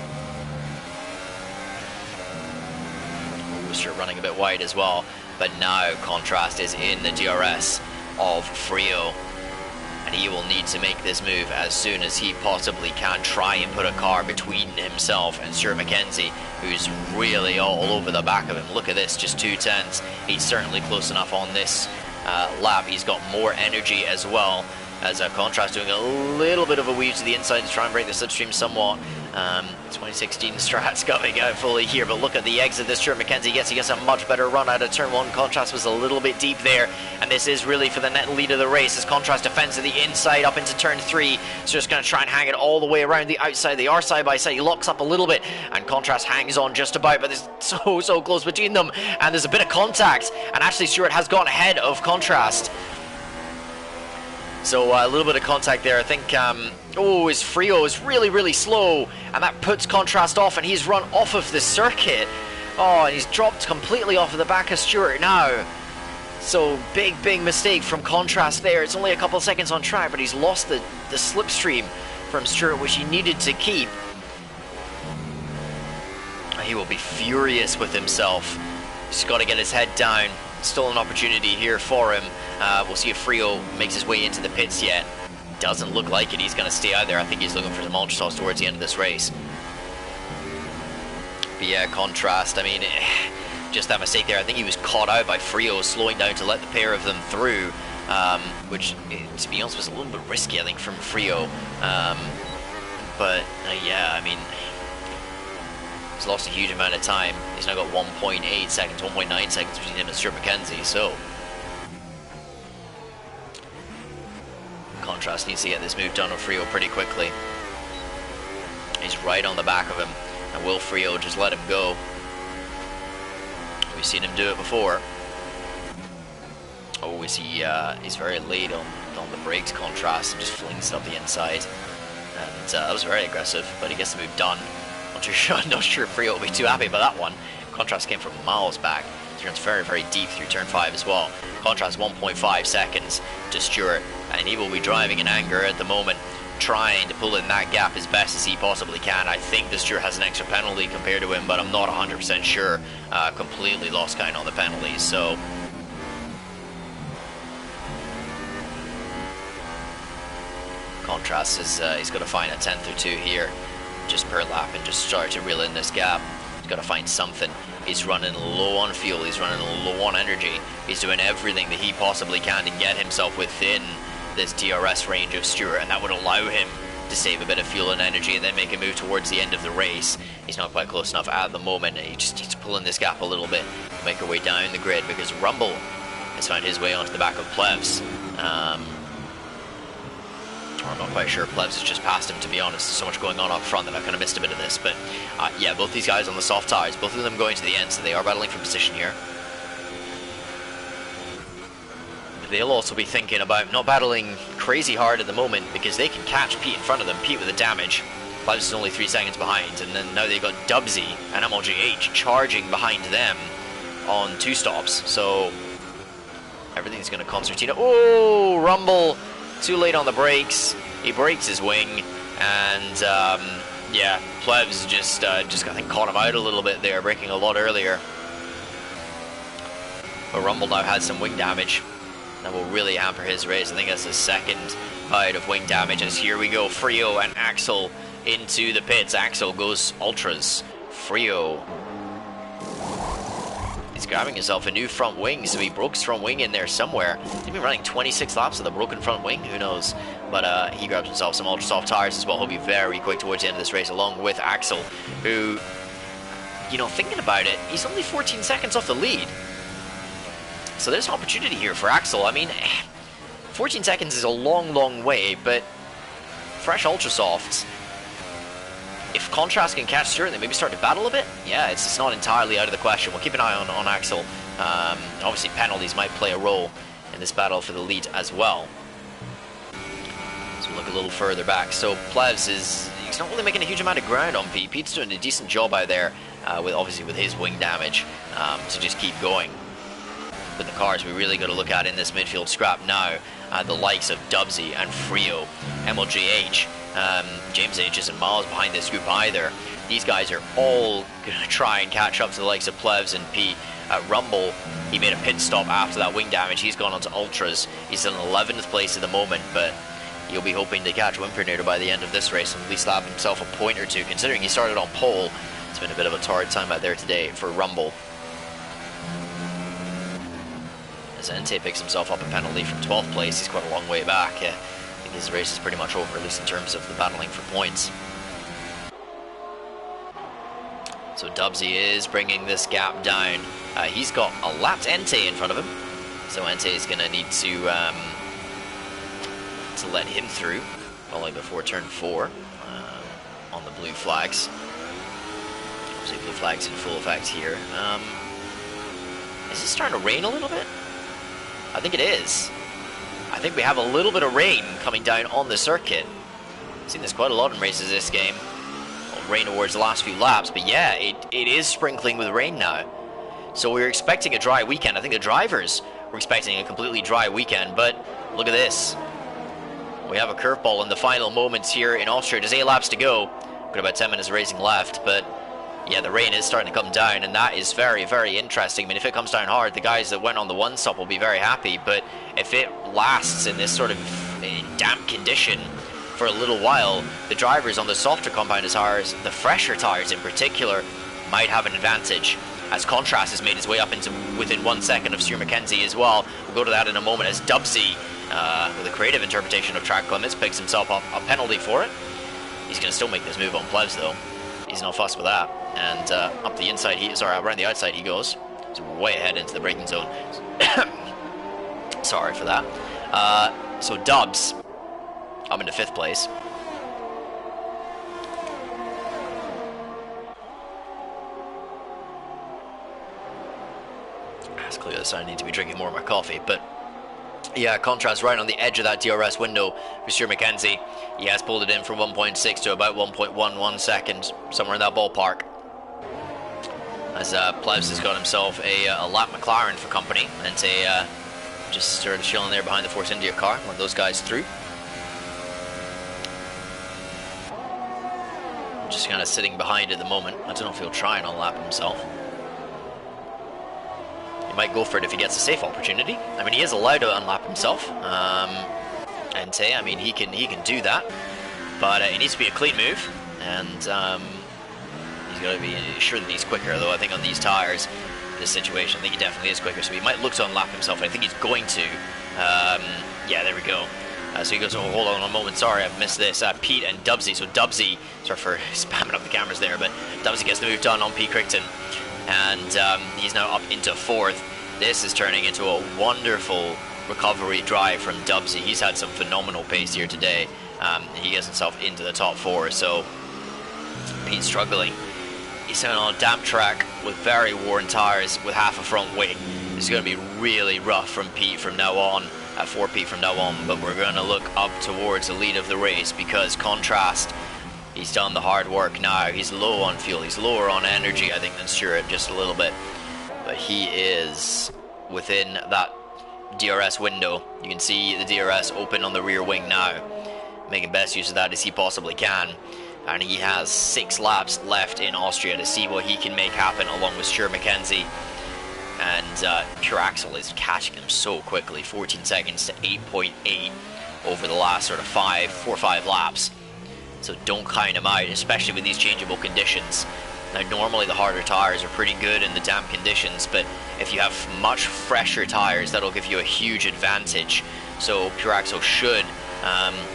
Stuart running a bit wide as well, but now Contrast is in the DRS of Frio, and he will need to make this move as soon as he possibly can. Try and put a car between himself and Stuart McKenzie, who's really all over the back of him. Look at this, just 2 tenths. He's certainly close enough on this lap. He's got more energy as well, as a Contrast doing a little bit of a weave to the inside to try and break the slipstream somewhat. 2016 Strats coming out fully here, but look at the exit this Stuart McKenzie gets. He gets a much better run out of turn 1. Contrast was a little bit deep there, and this is really for the net lead of the race as Contrast defends to the inside up into turn 3. So just going to try and hang it all the way around the outside. They are side by side. He locks up a little bit, and Contrast hangs on just about, but there's so close between them, and there's a bit of contact, and actually Stuart has gone ahead of Contrast. So a little bit of contact there. I think his Frio is really slow, and that puts Contrast off, and he's run off of the circuit. Oh, and he's dropped completely off of the back of Stuart now. So big mistake from Contrast there. It's only a couple of seconds on track, but he's lost the slipstream from Stewart, which he needed to keep. He will be furious with himself. He's got to get his head down. Still an opportunity here for him. We'll see if Frio makes his way into the pits yet. Doesn't look like it. He's going to stay out there. I think he's looking for some ultra towards the end of this race. But yeah, Contrast, I mean, just that mistake there. I think he was caught out by Frio slowing down to let the pair of them through, which, to be honest, was a little bit risky, I think, from Frio. But yeah, I mean, he's lost a huge amount of time. He's now got 1.8 seconds, 1.9 seconds between him and Stuart McKenzie, so Contrast needs to get this move done on Frio pretty quickly. He's right on the back of him, and will Frio just let him go? We've seen him do it before. Oh, he's very late on the brakes, Contrast, and just flings it up the inside. And that was very aggressive, but he gets the move done. Not sure Frio will be too happy about that one. Contrast came from miles back. Turns very deep through turn 5 as well. Contrast 1.5 seconds to Stewart, and he will be driving in anger at the moment, trying to pull in that gap as best as he possibly can. I think the Stewart has an extra penalty compared to him, but I'm not 100% sure. Completely lost count on the penalties, so Contrast is he's got to find a 10th or 2 here, just per lap, and just start to reel in this gap. He's got to find something. He's running low on fuel, he's running low on energy. He's doing everything that he possibly can to get himself within this DRS range of Stewart, and that would allow him to save a bit of fuel and energy and then make a move towards the end of the race. He's not quite close enough at the moment. He just needs to pull in this gap a little bit, make our way down the grid, because Rumble has found his way onto the back of Plevs. I'm not quite sure. Plebs has just passed him, to be honest. There's so much going on up front that I kind of missed a bit of this. But yeah, both these guys on the soft tires, both of them going to the end, so they are battling for position here. But they'll also be thinking about not battling crazy hard at the moment, because they can catch Pete in front of them, Pete with the damage. Plebs is only 3 seconds behind, and then now they've got Dubsy and MLGH charging behind them on 2 stops. So everything's going to concertina. Oh, Rumble! Too late on the brakes. He breaks his wing, and yeah, Plebs just I think caught him out a little bit there, braking a lot earlier. But Rumble now has some wing damage that will really hamper his race. I think that's his 2nd bout of wing damage. As here we go, Frio and Axel into the pits. Axel goes ultras. Frio, he's grabbing himself a new front wing, so he broke his front wing in there somewhere. He's been running 26 laps with a broken front wing, who knows? But he grabs himself some ultra soft tires as well. He'll be very quick towards the end of this race, along with Axel, who, you know, thinking about it, he's only 14 seconds off the lead. So there's an opportunity here for Axel. I mean, 14 seconds is a long way, but fresh ultra softs, if Contrast can catch Stewart, they maybe start to battle a bit. Yeah, it's not entirely out of the question. We'll keep an eye on Axel. Obviously, penalties might play a role in this battle for the lead as well. So we'll look a little further back. So Plevs he's not really making a huge amount of ground on Pete. Pete's doing a decent job out there, obviously with his wing damage, to just keep going. But the cars we really got to look at in this midfield scrap now, the likes of Dubsy and Frio, MLGH. James H isn't miles behind this group either. These guys are all going to try and catch up to the likes of Plevs and Pete. Rumble, he made a pit stop after that wing damage. He's gone on to ultras. He's in 11th place at the moment, but he'll be hoping to catch Wimpernator by the end of this race and at least have himself a point or two, considering he started on pole. It's been a bit of a torrid time out there today for Rumble. As Ente picks himself up a penalty from 12th place, he's quite a long way back. I think his race is pretty much over, at least in terms of the battling for points. So Dubsy is bringing this gap down. He's got a lapped Ente in front of him, so Ente is going to need to let him through, only before turn 4 on the blue flags. Obviously, blue flags in full effect here. Is it starting to rain a little bit? I think it is. I think we have a little bit of rain coming down on the circuit. I've seen this quite a lot in races this game. Well, rain towards the last few laps, but yeah, it is sprinkling with rain now. So we're expecting a dry weekend. I think the drivers we're expecting a completely dry weekend, but look at this. We have a curveball in the final moments here in Austria. There's 8 laps to go. Got about 10 minutes of racing left, but yeah, the rain is starting to come down, and that is very, very interesting. I mean, if it comes down hard, the guys that went on the one stop will be very happy, but if it lasts in this sort of damp condition for a little while, the drivers on the softer compound tires, the fresher tires in particular, might have an advantage, as Contrast has made his way up into within 1 second of Stuart McKenzie as well. We'll go to that in a moment, as Dubsy, with a creative interpretation of track limits, picks himself up a penalty for it. He's going to still make this move on Plebs though. He's no fuss with that. And up the inside, around the outside he goes. He's way ahead into the braking zone. Sorry for that. So Dubs, I'm into 5th place. It's clear this I need to be drinking more of my coffee, but yeah, Contrast right on the edge of that DRS window for Stuart McKenzie. He has pulled it in from 1.6 to about 1.11 seconds, somewhere in that ballpark. As Plebs has got himself a lap McLaren for company, and just sort of chilling there behind the Force India car, let those guys through. Just kind of sitting behind at the moment. I don't know if he'll try and unlap himself. He might go for it if he gets a safe opportunity. I mean, he is allowed to unlap himself. And I mean, he can do that, but it needs to be a clean move, and he's got to be sure that he's quicker. Though I think on these tires, this situation, I think he definitely is quicker. So he might look to unlap himself. I think he's going to. Yeah, there we go. So he goes, oh, hold on a moment, sorry, I've missed this. Pete and Dubsy. So Dubsy, sorry for spamming up the cameras there, but Dubsy gets the move done on Pete Crichton, and he's now up into 4th. This is turning into a wonderful recovery drive from Dubsy. He's had some phenomenal pace here today. He gets himself into the top 4, so Pete's struggling. He's on a damp track with very worn tires with half a front wing. This is going to be really rough from Pete from now on, for Pete from now on, but we're going to look up towards the lead of the race, because Contrast, he's done the hard work now. He's low on fuel, he's lower on energy, I think, than Stuart, just a little bit, but he is within that DRS window. You can see the DRS open on the rear wing now, making best use of that as he possibly can, and he has 6 laps left in Austria to see what he can make happen along with Stuart McKenzie. And Pure Axel is catching him so quickly, 14 seconds to 8.8 over the last sort of 4 or 5 laps. So don't count him out, especially with these changeable conditions. Now normally the harder tires are pretty good in the damp conditions, but if you have much fresher tires, that'll give you a huge advantage. So Pure Axel should,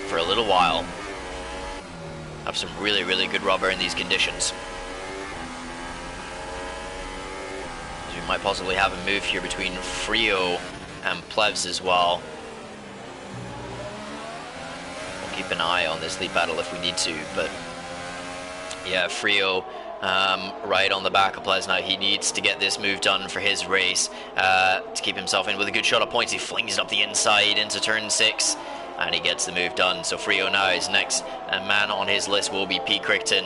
for a little while, have some really, really good rubber in these conditions. We might possibly have a move here between Frio and Plebs as well. We'll keep an eye on this lead battle if we need to, but yeah, Frio right on the back of Plebs now. He needs to get this move done for his race to keep himself in with a good shot of points. He flings it up the inside into turn 6, and he gets the move done. So Frio now is next, and man on his list will be Pete Crichton.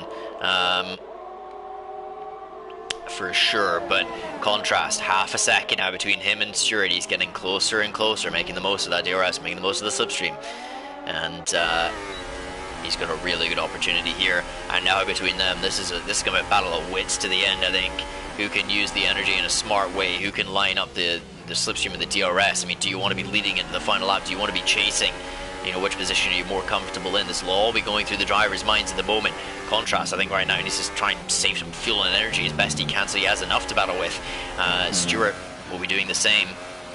For sure, but Contrast, half a second now between him and Stuart. He's getting closer and closer, making the most of that DRS, making the most of the slipstream, and he's got a really good opportunity here. And now between them, this is going to be a battle of wits to the end, I think. Who can use the energy in a smart way? Who can line up the slipstream with the DRS? I mean, do you want to be leading into the final lap? Do you want to be chasing? You know, which position are you more comfortable in? This will all be going through the drivers' minds at the moment. Contrast, I think right now he needs to try and save some fuel and energy as best he can, so he has enough to battle with. Stuart will be doing the same,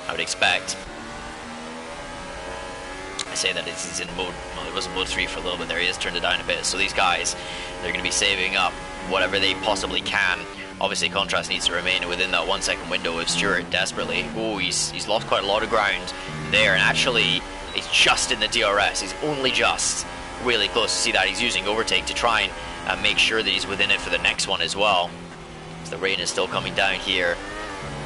I would expect. I say that he's in mode, well, it was in mode 3 for a little bit there, he has turned it down a bit. So these guys, they're going to be saving up whatever they possibly can. Obviously Contrast needs to remain within that 1 second window of Stuart desperately. Oh, he's lost quite a lot of ground there, and actually he's just in the DRS. He's only just really close to see that. He's using overtake to try and make sure that he's within it for the next one as well. As the rain is still coming down here.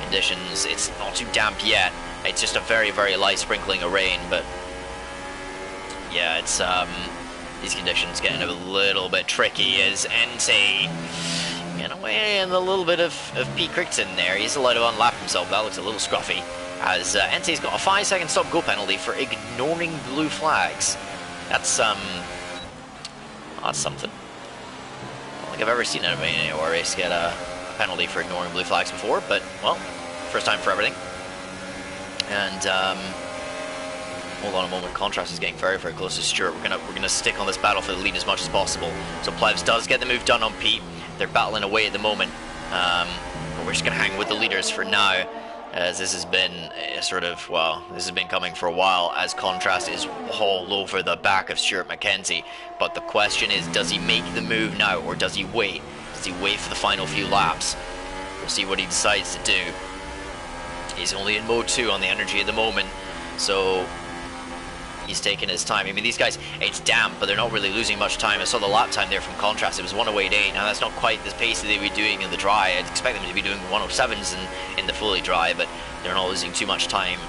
Conditions, it's not too damp yet. It's just a very, very light sprinkling of rain, but yeah, it's these conditions getting a little bit tricky as Entei, in a way, and a little bit of Pete Crichton there. He's allowed to unlap himself. That looks a little scruffy. as Ente's got a 5-second stop-go penalty for ignoring blue flags. That's something. I don't think I've ever seen anybody in an AOR race get a penalty for ignoring blue flags before, but, well, first time for everything. And, hold on a moment, Contrast is getting very, very close to Stuart. We're gonna stick on this battle for the lead as much as possible. So Plebs does get the move done on Pete. They're battling away at the moment. But we're just gonna hang with the leaders for now, as this has been this has been coming for a while, as Contrast is all over the back of Stuart McKenzie. But the question is, does he make the move now, or does he wait? Does he wait for the final few laps? We'll see what he decides to do. He's only in mode 2 on the energy at the moment, so he's taking his time. I mean, these guys, it's damp, but they're not really losing much time. I saw the lap time there from Contrast. It was 1:08.8. Now, that's not quite the pace that they would be doing in the dry. I'd expect them to be doing 1:07s in the fully dry, but they're not losing too much time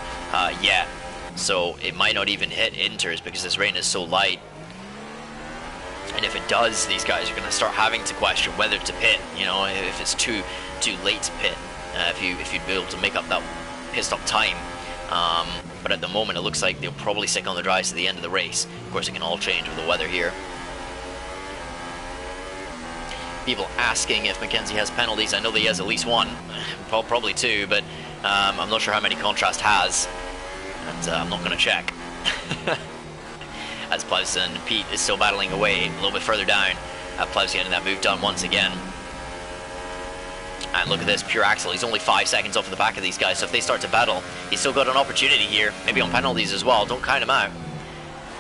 yet. So it might not even hit inters because this rain is so light. And if it does, these guys are going to start having to question whether to pit. You know, if it's too late to pit, if you'd be able to make up that pit stop time. But at the moment, it looks like they'll probably stick on the dries to the end of the race. Of course, it can all change with the weather here. People asking if Mackenzie has penalties. I know that he has at least one, probably two, but I'm not sure how many Contrast has, and I'm not going to check. As Plebs and Pete is still battling away a little bit further down. Plebs getting that move done once again. And look at this, Pure Axel, he's only 5 seconds off the back of these guys, so if they start to battle, he's still got an opportunity here, maybe on penalties as well, don't count him out.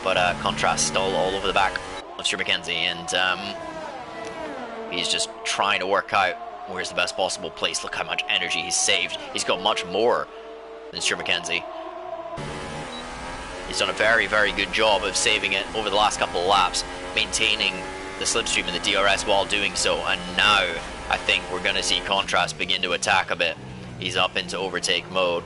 But Contrast all over the back of Stuart McKenzie, and he's just trying to work out where's the best possible place. Look how much energy he's saved. He's got much more than Stuart McKenzie. He's done a very, very good job of saving it over the last couple of laps, maintaining the slipstream and the DRS while doing so, and now I think we're going to see Contrast begin to attack a bit. He's up into overtake mode.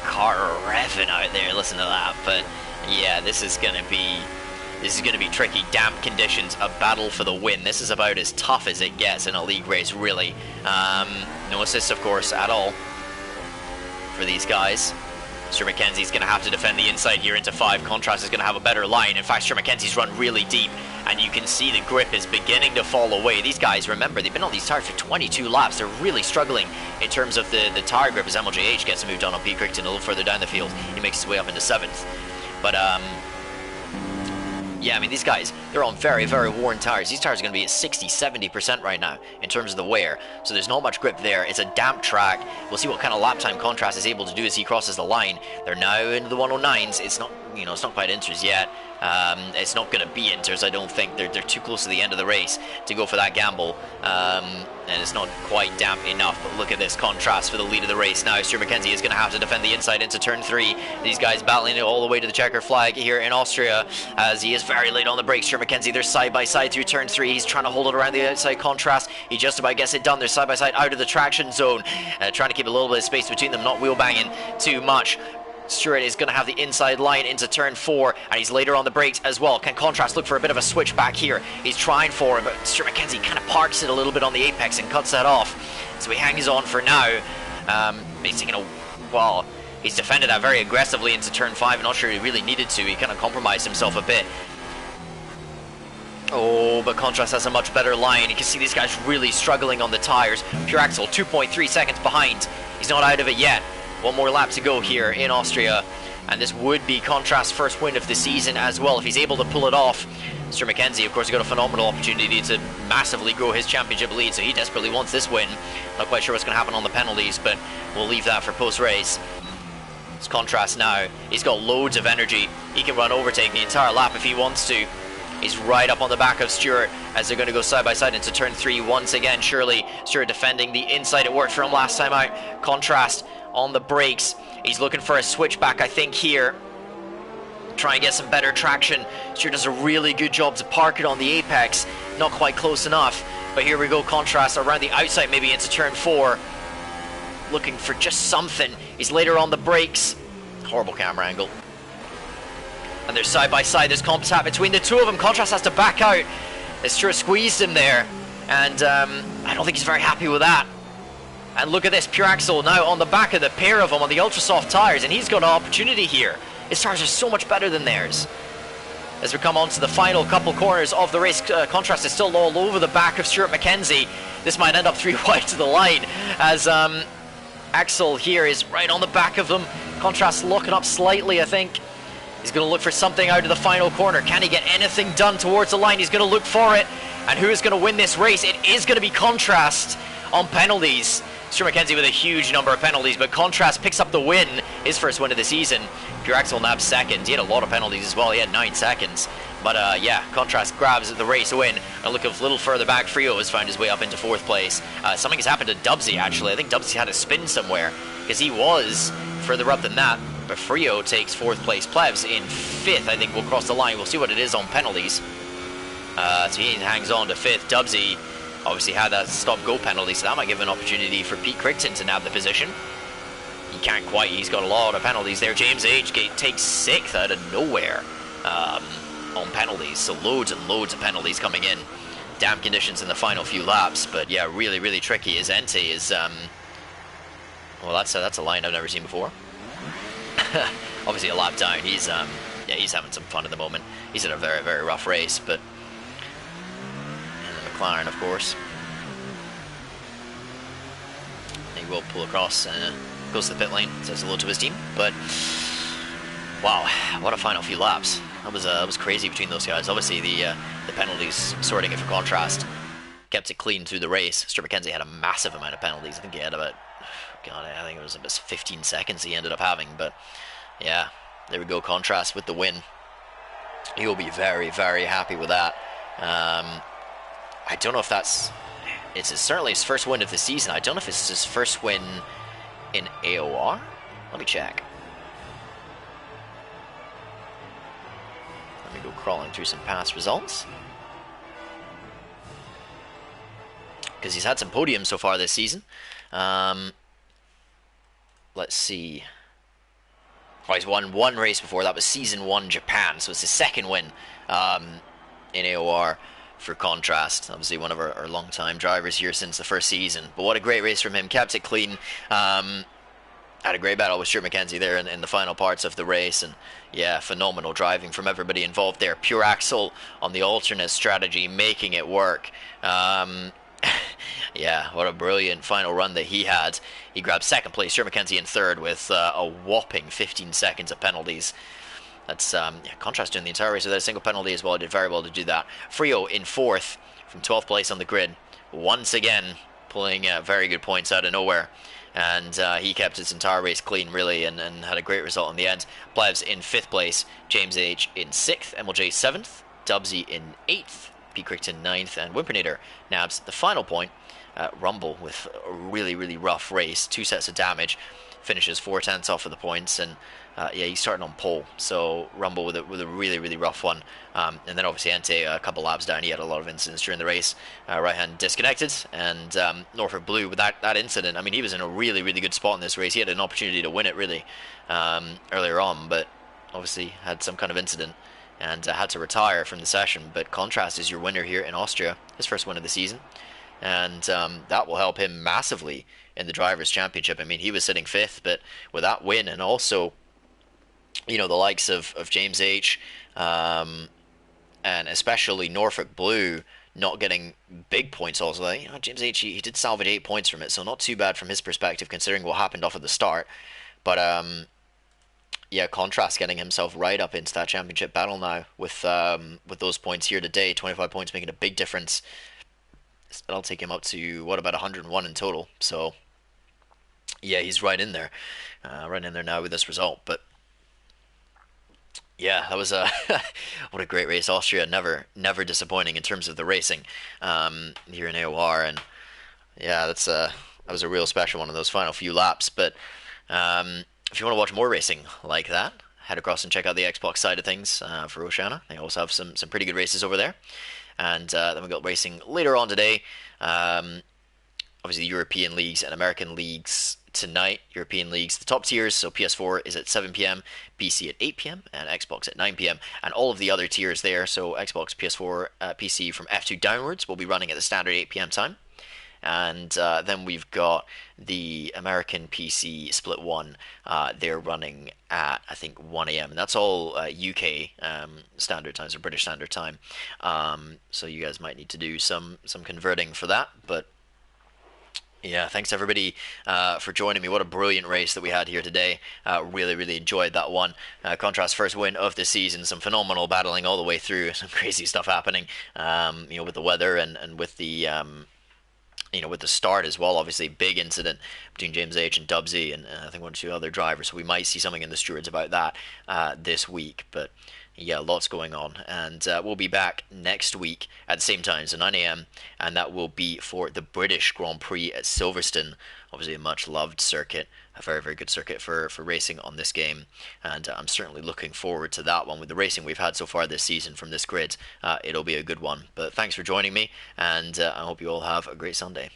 Car revving out there, listen to that. But yeah, this is going to be tricky. Damp conditions, a battle for the win. This is about as tough as it gets in a league race, really. No assists, of course, at all for these guys. Stuart McKenzie's going to have to defend the inside here into 5. Contrast is going to have a better line. In fact, Stuart McKenzie's run really deep, and you can see the grip is beginning to fall away. These guys, remember, they've been on these tires for 22 laps. They're really struggling in terms of the tire grip as MLJH gets moved on Pete Crichton a little further down the field. He makes his way up into 7th. But, yeah, I mean, these guys, they're on very, very worn tires. These tires are going to be at 60-70% right now in terms of the wear. So there's not much grip there. It's a damp track. We'll see what kind of lap time Contrast is able to do as he crosses the line. They're now into the 109s. It's not, you know, it's not quite inters yet. It's not going to be inters, I don't think. They're too close to the end of the race to go for that gamble. And it's not quite damp enough. But look at this Contrast for the lead of the race. Now Stuart McKenzie is going to have to defend the inside into turn 3. These guys battling it all the way to the checker flag here in Austria, as he is very late on the brakes. Stuart McKenzie, they're side by side through turn 3. He's trying to hold it around the outside. Contrast, he just about gets it done. They're side by side out of the traction zone, trying to keep a little bit of space between them, not wheel banging too much. Stuart is going to have the inside line into turn 4, and he's later on the brakes as well. Can Contrast look for a bit of a switch back here? He's trying for it, but Stuart McKenzie kind of parks it a little bit on the apex and cuts that off. So he hangs on for now. He's taking a, well, he's defended that very aggressively into turn 5. I'm not sure he really needed to. He kind of compromised himself a bit. Oh, but Contrast has a much better line. You can see these guys really struggling on the tires. Pure Axel, 2.3 seconds behind. He's not out of it yet. One more lap to go here in Austria, and this would be Contrast's first win of the season as well, if he's able to pull it off. Stuart McKenzie, of course, got a phenomenal opportunity to massively grow his championship lead, so he desperately wants this win. Not quite sure what's going to happen on the penalties, but we'll leave that for post-race. It's Contrast now. He's got loads of energy. He can run overtake the entire lap if he wants to. He's right up on the back of Stuart as they're going to go side by side into turn 3 once again. Surely Stuart defending the inside. It worked for him last time out. Contrast on the brakes. He's looking for a switchback, I think, here. Try and get some better traction. Stuart does a really good job to park it on the apex. Not quite close enough. But here we go, Contrast around the outside, maybe into turn 4. Looking for just something. He's later on the brakes. Horrible camera angle. And they're side by side. There's contact between the two of them. Contrast has to back out as Stuart squeezed him there. And I don't think he's very happy with that. And look at this, Pure Axel now on the back of the pair of them on the ultra soft tires, and he's got an opportunity here. His tires are so much better than theirs. As we come on to the final couple corners of the race, Contrast is still all over the back of Stuart McKenzie. This might end up 3 wide to the line, as Axel here is right on the back of them. Contrast looking up slightly, I think. He's going to look for something out of the final corner. Can he get anything done towards the line? He's going to look for it. And who is going to win this race? It is going to be Contrast on penalties. Stuart McKenzie with a huge number of penalties, but Contrast picks up the win, his first win of the season. Pure Axel nabbed second. He had a lot of penalties as well. He had 9 seconds. But yeah, Contrast grabs the race win. A look a little further back, Frio has found his way up into 4th place. Something has happened to Dubsy, actually. I think Dubsy had a spin somewhere, because he was further up than that. But Frio takes 4th place. Plebs in 5th, I think, will cross the line. We'll see what it is on penalties. So he hangs on to 5th. Dubsy obviously had that stop-go penalty, so that might give an opportunity for Pete Crichton to nab the position. He can't quite. He's got a lot of penalties there. James H. takes 6th out of nowhere on penalties. So loads and loads of penalties coming in. Damn conditions in the final few laps. But yeah, really, really tricky. As Ente is... well, that's a line I've never seen before. Obviously a lap down. He's yeah, he's having some fun at the moment. He's in a very, very rough race, but and the McLaren, of course, he will pull across and goes to the pit lane, says hello to his team. But wow, what a final few laps. That was crazy between those guys. Obviously the penalties, sorting it for Contrast, kept it clean through the race. Stuart McKenzie had a massive amount of penalties. I think he had about, God, I think it was about 15 seconds he ended up having. But yeah, there we go, Contrast with the win. He will be very, very happy with that. I don't know if it's certainly his first win of the season. I don't know if it's his first win in AOR. Let me check. Let me go crawling through some past results, because he's had some podiums so far this season. Let's see. Oh, he's won 1 race before. That was Season 1 Japan, so it's his 2nd win in AOR for Contrast. Obviously one of our long-time drivers here since the first season. But what a great race from him. Kept it clean. Had a great battle with Stuart McKenzie there in the final parts of the race. And yeah, phenomenal driving from everybody involved there. Pure Axel on the alternate strategy, making it work. Yeah, what a brilliant final run that he had. He grabbed 2nd place, Stuart McKenzie in 3rd with a whopping 15 seconds of penalties. That's yeah, Contrast doing the entire race without a single penalty as well. Did very well to do that. Frio in 4th from 12th place on the grid. Once again, pulling very good points out of nowhere. And he kept his entire race clean, really, and had a great result in the end. Plebs in 5th place, James H. in 6th, MLJ 7th, Dubsy in 8th, P. Crichton 9th, and Whimpernator nabs the final point. Rumble with a really, really rough race, 2 sets of damage, finishes 4/10 off of the points, and yeah, he's starting on pole. So Rumble with a really, really rough one, and then obviously Ente a couple laps down. He had a lot of incidents during the race. Right hand disconnected, and Norfolk Blue with that incident. I mean, he was in a really, really good spot in this race. He had an opportunity to win it really earlier on, but obviously had some kind of incident and had to retire from the session. But Contrast is your winner here in Austria, his first win of the season. And that will help him massively in the Drivers' Championship. I mean, he was sitting 5th, but with that win, and also, you know, the likes of James H. And especially Norfolk Blue not getting big points also. You know, James H., he did salvage 8 points from it, so not too bad from his perspective considering what happened off at the start. But yeah, Contrast getting himself right up into that championship battle now with those points here today. 25 points making a big difference. That'll take him up to, what, about 101 in total. So yeah, he's right in there now with this result. But yeah, that was what a great race. Austria, never disappointing in terms of the racing here in AOR. And yeah, that was a real special one of those final few laps. But if you want to watch more racing like that, head across and check out the Xbox side of things for Oceania. They also have some pretty good races over there. And then we've got racing later on today. Obviously, European leagues and American leagues tonight. European leagues, the top tiers, so PS4 is at 7 p.m., PC at 8 p.m., and Xbox at 9 p.m. And all of the other tiers there, so Xbox, PS4, PC from F2 downwards, will be running at the standard 8 p.m. time. and then we've got the American PC Split 1. They're running at, I think, 1 a.m. and that's all UK standard times or British standard time. So you guys might need to do some converting for that, but yeah, thanks everybody for joining me. What a brilliant race that we had here today. Really, really enjoyed that one. Contrast's first win of the season. Some phenomenal battling all the way through. Some crazy stuff happening, with the weather and with the with the start as well. Obviously, big incident between James H and Dubsy and I think one or two other drivers. So we might see something in the stewards about that this week. But yeah, lots going on. And we'll be back next week at the same time, so 9 a.m. And that will be for the British Grand Prix at Silverstone. Obviously, a much loved circuit. A very, very good circuit for racing on this game. And I'm certainly looking forward to that one. With the racing we've had so far this season from this grid, it'll be a good one. But thanks for joining me, and I hope you all have a great Sunday.